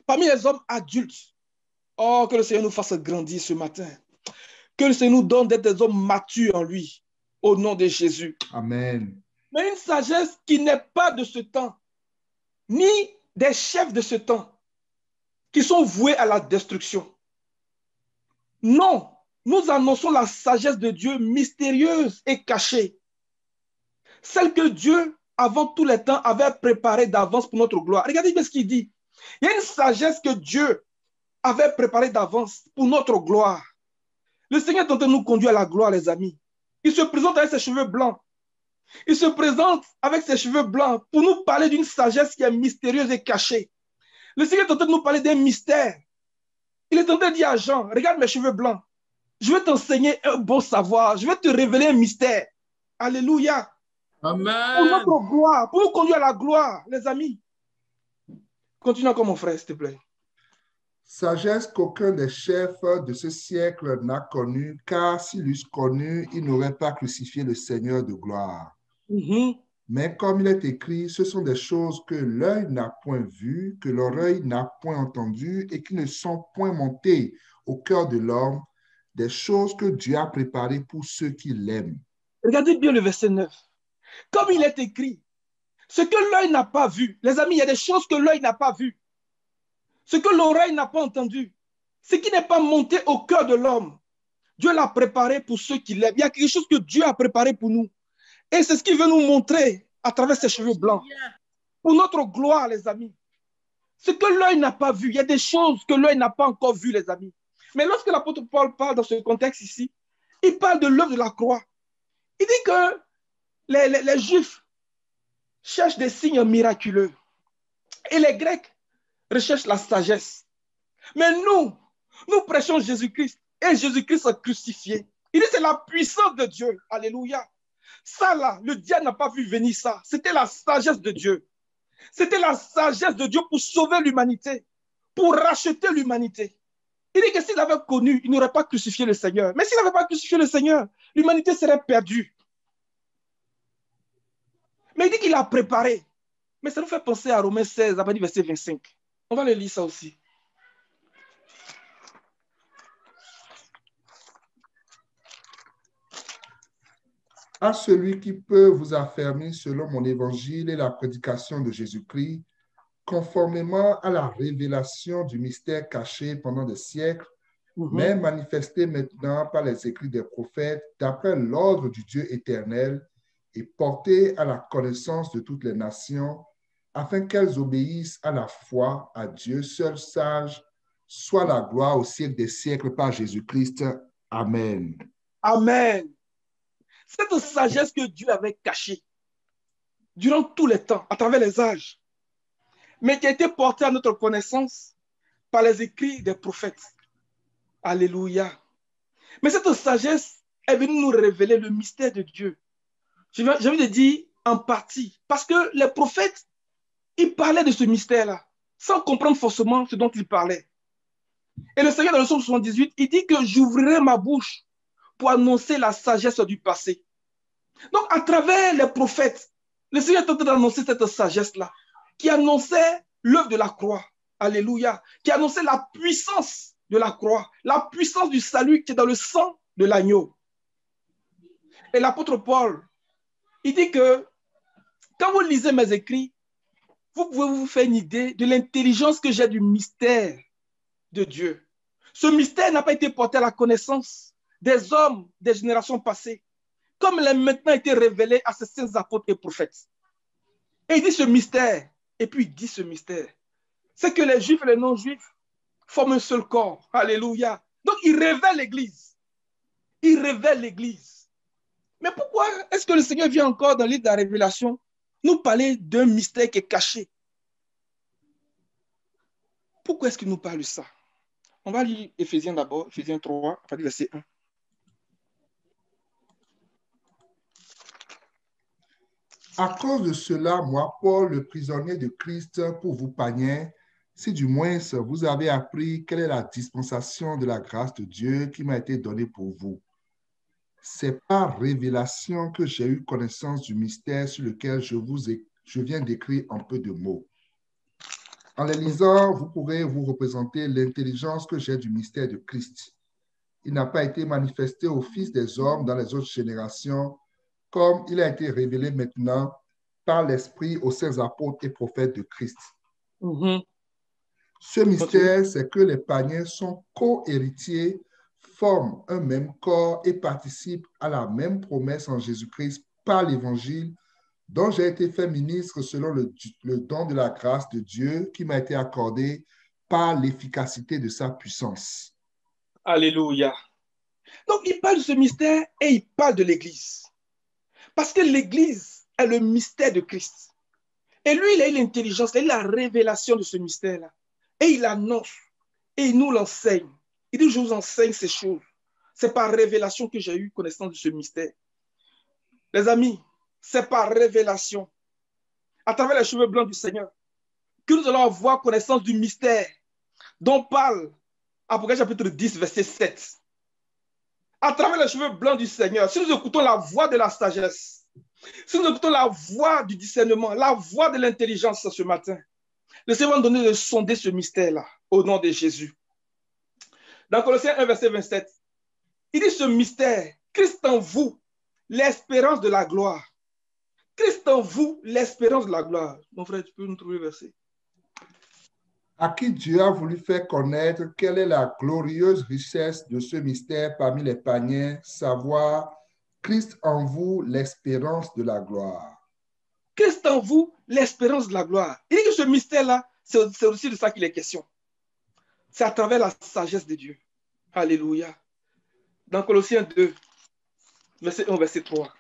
parmi les hommes adultes. Oh, que le Seigneur nous fasse grandir ce matin. Que le Seigneur nous donne d'être des hommes matures en lui, au nom de Jésus. Amen. Mais une sagesse qui n'est pas de ce temps, ni des chefs de ce temps, qui sont voués à la destruction. Non, nous annonçons la sagesse de Dieu mystérieuse et cachée. Celle que Dieu, avant tous les temps, avait préparée d'avance pour notre gloire. Regardez bien ce qu'il dit. Il y a une sagesse que Dieu avait préparée d'avance pour notre gloire. Le Seigneur est en train de nous conduire à la gloire, les amis. Il se présente avec ses cheveux blancs. Il se présente avec ses cheveux blancs pour nous parler d'une sagesse qui est mystérieuse et cachée. Le Seigneur est en train de nous parler d'un mystère. Il est en train de dire à Jean, regarde mes cheveux blancs. Je vais t'enseigner un bon savoir. Je vais te révéler un mystère. Alléluia. Amen. Pour notre gloire, pour nous conduire à la gloire, les amis. Continue encore, mon frère, s'il te plaît. Sagesse qu'aucun des chefs de ce siècle n'a connue, car s'ils l'eussent connue, ils n'auraient pas crucifié le Seigneur de gloire. Mais comme il est écrit, ce sont des choses que l'œil n'a point vues, que l'oreille n'a point entendues et qui ne sont point montées au cœur de l'homme, des choses que Dieu a préparées pour ceux qui l'aiment. Regardez bien le verset 9. Comme il est écrit, ce que l'œil n'a pas vu, les amis, il y a des choses que l'œil n'a pas vues, ce que l'oreille n'a pas entendu, ce qui n'est pas monté au cœur de l'homme. Dieu l'a préparé pour ceux qui l'aiment. Il y a quelque chose que Dieu a préparé pour nous. Et c'est ce qu'il veut nous montrer à travers ses cheveux blancs. Pour notre gloire, les amis. Ce que l'œil n'a pas vu, il y a des choses que l'œil n'a pas encore vues, les amis. Mais lorsque l'apôtre Paul parle dans ce contexte ici, il parle de l'œuvre de la croix. Il dit que les Juifs cherchent des signes miraculeux. Et les Grecs recherchent la sagesse. Mais nous prêchons Jésus-Christ. Et Jésus-Christ est crucifié. Il dit c'est la puissance de Dieu. Alléluia. Ça là, le diable n'a pas vu venir ça. C'était la sagesse de Dieu. C'était la sagesse de Dieu pour sauver l'humanité, pour racheter l'humanité. Il dit que s'il avait connu, il n'aurait pas crucifié le Seigneur. Mais s'il n'avait pas crucifié le Seigneur, l'humanité serait perdue. Mais il dit qu'il a préparé. Mais ça nous fait penser à Romains 16, à partir du verset 25. On va le lire ça aussi. À celui qui peut vous affermir selon mon évangile et la prédication de Jésus-Christ, conformément à la révélation du mystère caché pendant des siècles, mais manifesté maintenant par les écrits des prophètes, d'après l'ordre du Dieu éternel, et porter à la connaissance de toutes les nations, afin qu'elles obéissent à la foi à Dieu seul sage, soit la gloire au siècle des siècles par Jésus-Christ. Amen. Amen. Cette sagesse que Dieu avait cachée durant tous les temps, à travers les âges, mais qui a été portée à notre connaissance par les écrits des prophètes. Alléluia. Mais cette sagesse est venue nous révéler le mystère de Dieu. J'ai envie de dire en partie, parce que les prophètes, ils parlaient de ce mystère-là, sans comprendre forcément ce dont ils parlaient. Et le Seigneur, dans le psaume 78, il dit que j'ouvrirai ma bouche pour annoncer la sagesse du passé. Donc, à travers les prophètes, le Seigneur est en train d'annoncer cette sagesse-là, qui annonçait l'œuvre de la croix. Alléluia. Qui annonçait la puissance de la croix, la puissance du salut qui est dans le sang de l'agneau. Et l'apôtre Paul, il dit que quand vous lisez mes écrits, vous pouvez vous faire une idée de l'intelligence que j'ai du mystère de Dieu. Ce mystère n'a pas été porté à la connaissance des hommes des générations passées, comme il a maintenant été révélé à ces saints apôtres et prophètes. Et il dit ce mystère, et puis il dit ce mystère, c'est que les juifs et les non-juifs forment un seul corps. Alléluia. Donc il révèle l'Église. Il révèle l'Église. Mais pourquoi est-ce que le Seigneur vient encore dans le livre de la Révélation nous parler d'un mystère qui est caché? Pourquoi est-ce qu'il nous parle de ça? On va lire Éphésiens d'abord, Éphésiens 3, à partir du verset 1. À cause de cela, moi, Paul, le prisonnier de Christ, pour vous, païens, si du moins vous avez appris quelle est la dispensation de la grâce de Dieu qui m'a été donnée pour vous. C'est par révélation que j'ai eu connaissance du mystère sur lequel je viens d'écrire un peu de mots. En les lisant, vous pourrez vous représenter l'intelligence que j'ai du mystère de Christ. Il n'a pas été manifesté aux fils des hommes dans les autres générations, comme il a été révélé maintenant par l'Esprit aux saints apôtres et prophètes de Christ. Ce mystère, c'est que les païens sont co-héritiers, forment un même corps et participent à la même promesse en Jésus-Christ par l'Évangile, dont j'ai été fait ministre selon le don de la grâce de Dieu qui m'a été accordé par l'efficacité de sa puissance. Alléluia. Donc, il parle de ce mystère et il parle de l'Église. Parce que l'Église est le mystère de Christ. Et lui, il a eu l'intelligence, il a eu la révélation de ce mystère-là. Et il annonce, et il nous l'enseigne. Il dit, je vous enseigne ces choses. C'est par révélation que j'ai eu connaissance de ce mystère. Les amis, c'est par révélation, à travers les cheveux blancs du Seigneur, que nous allons avoir connaissance du mystère dont parle Apocalypse chapitre 10, verset 7. À travers les cheveux blancs du Seigneur, si nous écoutons la voix de la sagesse, si nous écoutons la voix du discernement, la voix de l'intelligence ce matin, le Seigneur va nous donner de sonder ce mystère-là, au nom de Jésus. Dans Colossiens 1, verset 27, il dit ce mystère, Christ en vous, l'espérance de la gloire. Christ en vous, l'espérance de la gloire. Mon frère, tu peux nous trouver le verset? À qui Dieu a voulu faire connaître quelle est la glorieuse richesse de ce mystère parmi les païens, savoir Christ en vous, l'espérance de la gloire. Christ en vous, l'espérance de la gloire. Il dit que ce mystère-là, c'est aussi de ça qu'il est question. C'est à travers la sagesse de Dieu. Alléluia. Dans Colossiens 2, verset 1, verset 3.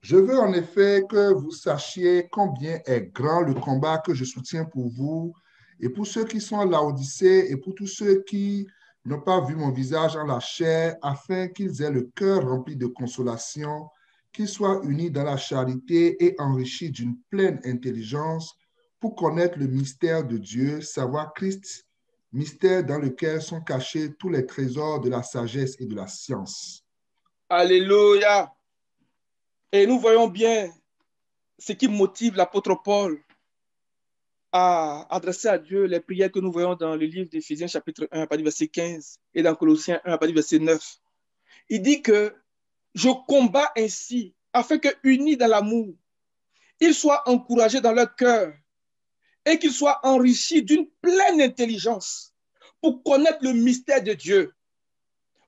Je veux en effet que vous sachiez combien est grand le combat que je soutiens pour vous et pour ceux qui sont à Laodicée et pour tous ceux qui n'ont pas vu mon visage en la chair, afin qu'ils aient le cœur rempli de consolation, qu'ils soient unis dans la charité et enrichis d'une pleine intelligence pour connaître le mystère de Dieu, savoir Christ, mystère dans lequel sont cachés tous les trésors de la sagesse et de la science. Alléluia. Et nous voyons bien ce qui motive l'apôtre Paul à adresser à Dieu les prières que nous voyons dans le livre d'Éphésiens chapitre 1 à partir du verset 15 et dans Colossiens 1 à partir du verset 9. Il dit que je combats ainsi afin que, unis dans l'amour, ils soient encouragés dans leur cœur et qu'ils soient enrichis d'une pleine intelligence pour connaître le mystère de Dieu,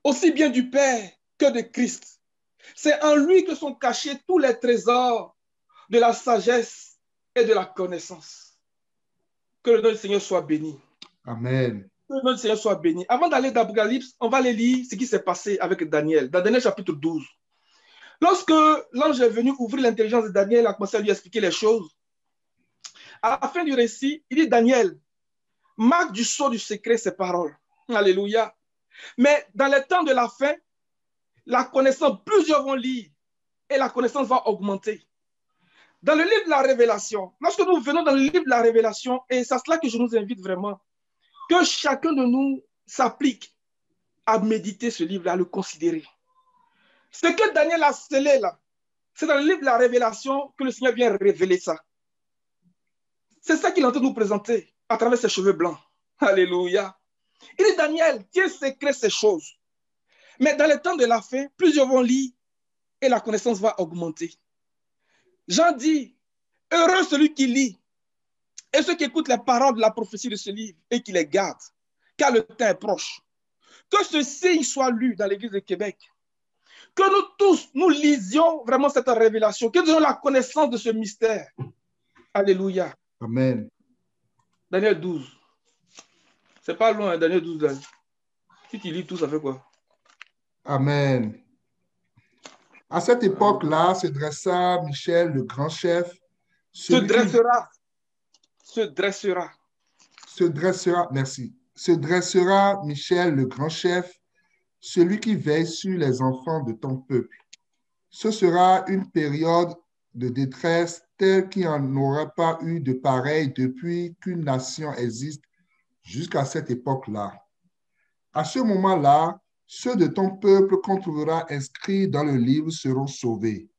aussi bien du Père que de Christ, C'est en lui que sont cachés tous les trésors de la sagesse et de la connaissance. Que le nom du Seigneur soit béni. Amen. Que le nom du Seigneur soit béni. Avant d'aller d'Apocalypse, on va aller lire ce qui s'est passé avec Daniel, dans Daniel chapitre 12. Lorsque l'ange est venu ouvrir l'intelligence de Daniel, il a commencé à lui expliquer les choses. À la fin du récit, il dit, Daniel, marque du sceau du secret ces paroles. Alléluia. Mais dans les temps de la fin, la connaissance, plusieurs vont lire et la connaissance va augmenter. Dans le livre de la Révélation, lorsque nous venons dans le livre de la Révélation, et c'est à cela que je nous invite vraiment, que chacun de nous s'applique à méditer ce livre-là, à le considérer. Ce que Daniel a scellé là, c'est dans le livre de la Révélation que le Seigneur vient révéler ça. C'est ça qu'il est en train de nous présenter à travers ses cheveux blancs. Alléluia. Il dit, Daniel, tiens secret ces choses. Mais dans le temps de la fin, plusieurs vont lire et la connaissance va augmenter. Jean dit, heureux celui qui lit et ceux qui écoutent les paroles de la prophétie de ce livre et qui les gardent, car le temps est proche. Que ce signe soit lu dans l'Église de Québec. Que nous tous, nous lisions vraiment cette révélation, que nous ayons la connaissance de ce mystère. Alléluia. Amen. Daniel 12. C'est pas loin, Daniel 12. Là. Si tu lis tout, ça fait quoi? Amen. À cette époque-là, se dressa Michel, le grand chef. Se dressera, Michel, le grand chef, celui qui veille sur les enfants de ton peuple. Ce sera une période de détresse telle qu'il n'y en aura pas eu de pareil depuis qu'une nation existe jusqu'à cette époque-là. À ce moment-là, ceux de ton peuple qu'on trouvera inscrits dans le livre seront sauvés.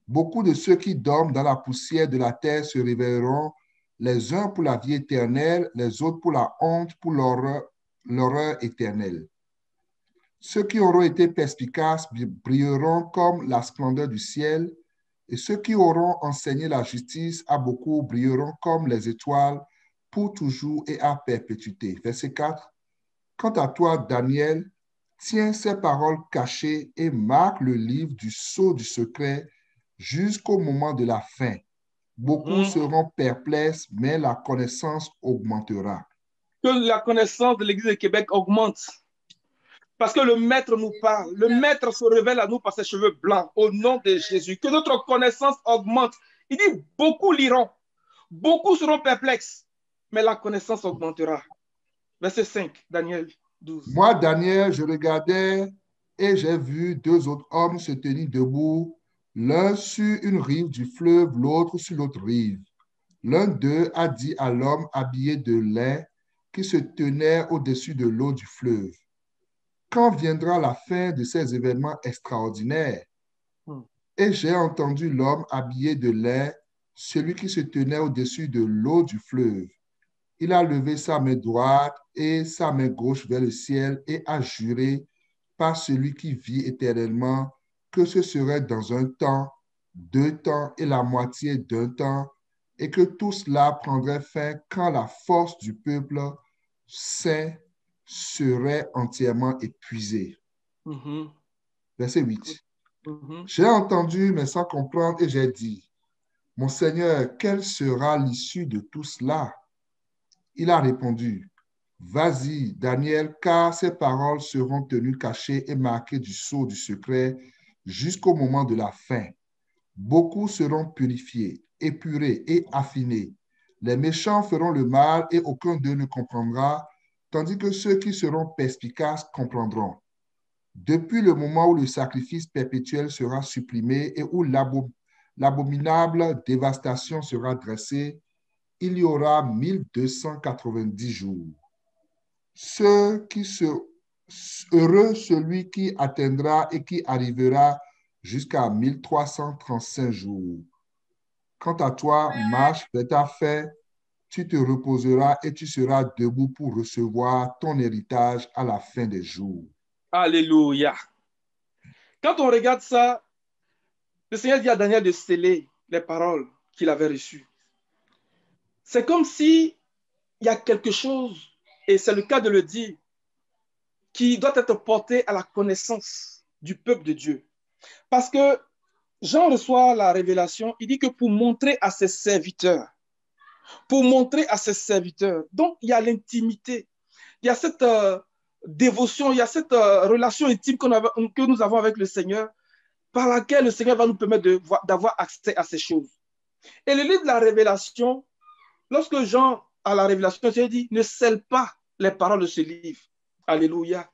Beaucoup de ceux qui dorment dans la poussière de la terre se réveilleront, les uns pour la vie éternelle, les autres pour la honte, pour l'horreur éternelle. Ceux qui auront été perspicaces brilleront comme la splendeur du ciel, et ceux qui auront enseigné la justice à beaucoup brilleront comme les étoiles pour toujours et à perpétuité. Verset 4. Quant à toi, Daniel, tiens ces paroles cachées et marque le livre du sceau du secret jusqu'au moment de la fin. Beaucoup seront perplexes, mais la connaissance augmentera. Que la connaissance de l'Église de Québec augmente. Parce que le Maître nous parle. Le Maître se révèle à nous par ses cheveux blancs, au nom de Jésus. Que notre connaissance augmente. Il dit, beaucoup liront, beaucoup seront perplexes, mais la connaissance augmentera. Verset 5, Daniel 12. Moi, Daniel, je regardais et j'ai vu deux autres hommes se tenir debout, l'un sur une rive du fleuve, l'autre sur l'autre rive. L'un d'eux a dit à l'homme habillé de lin qui se tenait au-dessus de l'eau du fleuve, quand viendra la fin de ces événements extraordinaires? Et j'ai entendu l'homme habillé de lin, celui qui se tenait au-dessus de l'eau du fleuve. Il a levé sa main droite et sa main gauche vers le ciel et a juré par celui qui vit éternellement que ce serait dans un temps, 2 temps et la moitié d'un temps, et que tout cela prendrait fin quand la force du peuple saint serait entièrement épuisée. Verset 8. J'ai entendu, mais sans comprendre, et j'ai dit, mon Seigneur, quelle sera l'issue de tout cela? Il a répondu, vas-y, Daniel, car ces paroles seront tenues cachées et marquées du sceau du secret jusqu'au moment de la fin. Beaucoup seront purifiés, épurés et affinés. Les méchants feront le mal et aucun d'eux ne comprendra, tandis que ceux qui seront perspicaces comprendront. Depuis le moment où le sacrifice perpétuel sera supprimé et où l'abominable dévastation sera dressée, il y aura 1290 jours. Heureux celui qui atteindra et qui arrivera jusqu'à 1335 jours. Quant à toi, marche vers ta fin, tu te reposeras et tu seras debout pour recevoir ton héritage à la fin des jours. Alléluia. Quand on regarde ça, le Seigneur dit à Daniel de sceller les paroles qu'il avait reçues. C'est comme si il y a quelque chose, et c'est le cas de le dire, qui doit être porté à la connaissance du peuple de Dieu. Parce que Jean reçoit la révélation, il dit que pour montrer à ses serviteurs, donc il y a l'intimité, il y a cette dévotion, il y a cette relation intime que nous avons avec le Seigneur, par laquelle le Seigneur va nous permettre d'avoir accès à ces choses. Et le livre de la révélation, lorsque Jean a la révélation, Dieu dit, ne scelle pas les paroles de ce livre. Alléluia.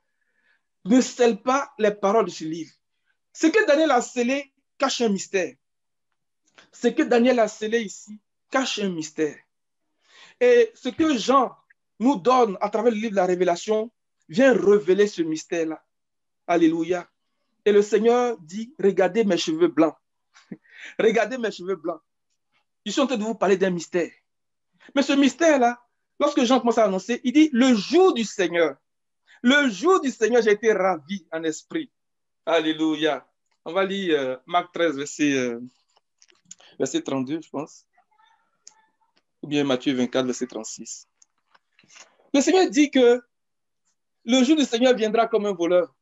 Ne scelle pas les paroles de ce livre. Ce que Daniel a scellé cache un mystère. Ce que Daniel a scellé ici cache un mystère. Et ce que Jean nous donne à travers le livre de la révélation vient révéler ce mystère-là. Alléluia. Et le Seigneur dit, regardez mes cheveux blancs. Regardez mes cheveux blancs. Je suis en train de vous parler d'un mystère. Mais ce mystère-là, lorsque Jean commence à annoncer, il dit, le jour du Seigneur, j'ai été ravi en esprit. Alléluia. On va lire Marc 13, verset 32, je pense. Ou bien Matthieu 24, verset 36. Le Seigneur dit que le jour du Seigneur viendra comme un voleur.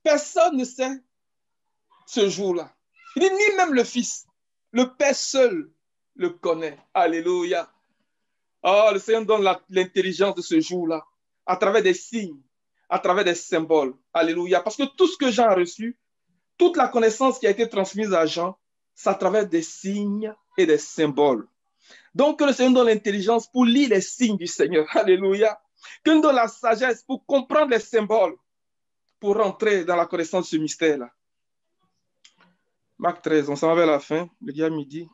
Personne ne sait ce jour-là. Il dit, ni même le Fils. Le Père seul le connaît. Alléluia. Oh, le Seigneur donne l'intelligence de ce jour-là, à travers des signes, à travers des symboles. Alléluia. Parce que tout ce que Jean a reçu, toute la connaissance qui a été transmise à Jean, c'est à travers des signes et des symboles. Donc, que le Seigneur donne l'intelligence pour lire les signes du Seigneur. Alléluia. Que nous donne la sagesse pour comprendre les symboles, pour rentrer dans la connaissance de ce mystère-là. Marc 13, on s'en va vers la fin, le gars midi.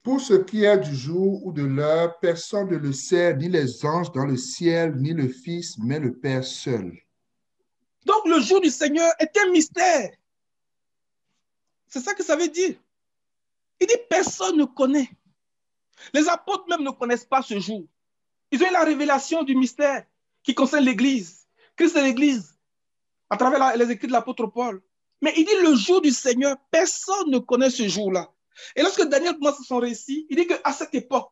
Pour ce qui est du jour ou de l'heure, personne ne le sait, ni les anges dans le ciel, ni le Fils, mais le Père seul. Donc, le jour du Seigneur est un mystère. C'est ça que ça veut dire. Il dit, personne ne connaît. Les apôtres même ne connaissent pas ce jour. Ils ont eu la révélation du mystère qui concerne l'Église. Christ et l'Église, à travers les écrits de l'apôtre Paul. Mais il dit, le jour du Seigneur, personne ne connaît ce jour-là. Et lorsque Daniel commence son récit, il dit qu'à cette époque,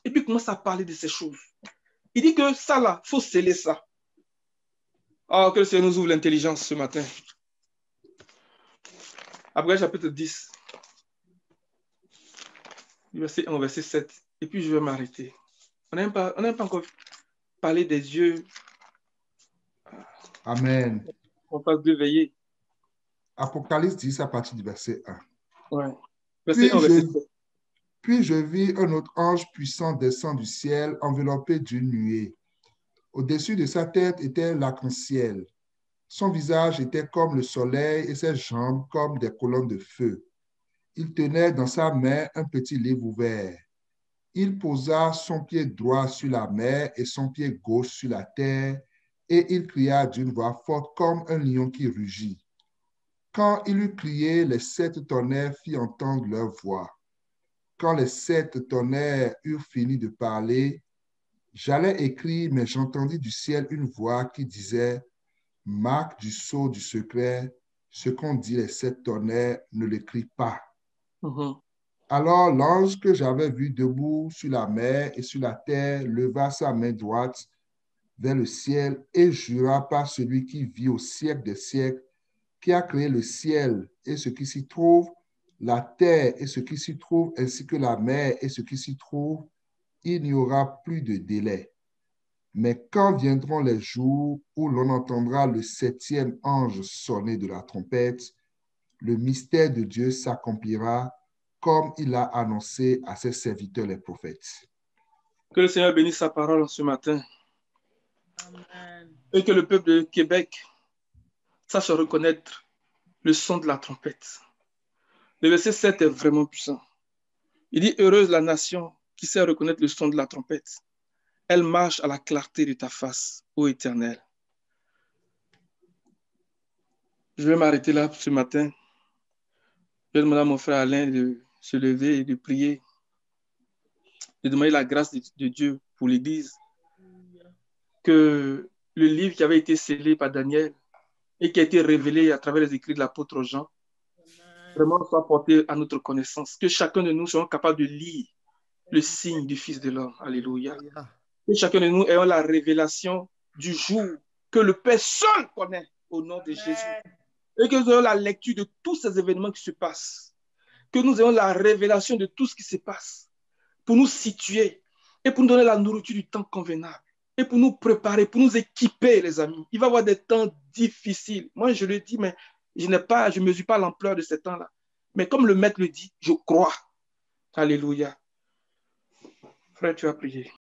et puis il commence à parler de ces choses. Il dit que ça là, il faut sceller ça. Oh, que le Seigneur nous ouvre l'intelligence ce matin. Après, chapitre 10, verset 1 au verset 7. Et puis je vais m'arrêter. On n'a pas encore parlé des yeux. Amen. On passe de veiller. Apocalypse 10 à partir du verset 1. Ouais. Verset 1, verset 7. Puis je vis un autre ange puissant descendre du ciel, enveloppé d'une nuée. Au-dessus de sa tête était l'arc-en-ciel. Son visage était comme le soleil et ses jambes comme des colonnes de feu. Il tenait dans sa main un petit livre ouvert. Il posa son pied droit sur la mer et son pied gauche sur la terre, et il cria d'une voix forte comme un lion qui rugit. Quand il eut crié, les 7 tonnerres firent entendre leur voix. Quand les 7 tonnerres eurent fini de parler, j'allais écrire, mais j'entendis du ciel une voix qui disait, « Marc du sceau du secret, ce qu'ont dit les 7 tonnerres, ne l'écris pas. » Alors l'ange que j'avais vu debout sur la mer et sur la terre leva sa main droite vers le ciel et jura par celui qui vit au siècle des siècles, qui a créé le ciel et ce qui s'y trouve, la terre et ce qui s'y trouve, ainsi que la mer et ce qui s'y trouve, il n'y aura plus de délai. Mais quand viendront les jours où l'on entendra le 7e ange sonner de la trompette, le mystère de Dieu s'accomplira comme il a annoncé à ses serviteurs les prophètes. Que le Seigneur bénisse sa parole ce matin. Amen. Et que le peuple de Québec sache reconnaître le son de la trompette. Le verset 7 est vraiment puissant. Il dit, heureuse la nation qui sait reconnaître le son de la trompette. Elle marche à la clarté de ta face, ô Éternel. Je vais m'arrêter là ce matin. Je vais demander à mon frère Alain de se lever et de prier, de demander la grâce de Dieu pour l'Église, que le livre qui avait été scellé par Daniel et qui a été révélé à travers les écrits de l'apôtre Jean, vraiment soit porté à notre connaissance, que chacun de nous soit capable de lire le signe du Fils de l'homme. Alléluia. Que chacun de nous ayons la révélation du jour que le Père seul connaît au nom de Jésus. et que nous ayons la lecture de tous ces événements qui se passent, que nous ayons la révélation de tout ce qui se passe pour nous situer et pour nous donner la nourriture du temps convenable et pour nous préparer, pour nous équiper, les amis. Il va y avoir des temps difficiles. Moi, je le dis, mais je ne mesure pas l'ampleur de ces temps-là. Mais comme le maître le dit, je crois. Alléluia. Frère, tu as prié.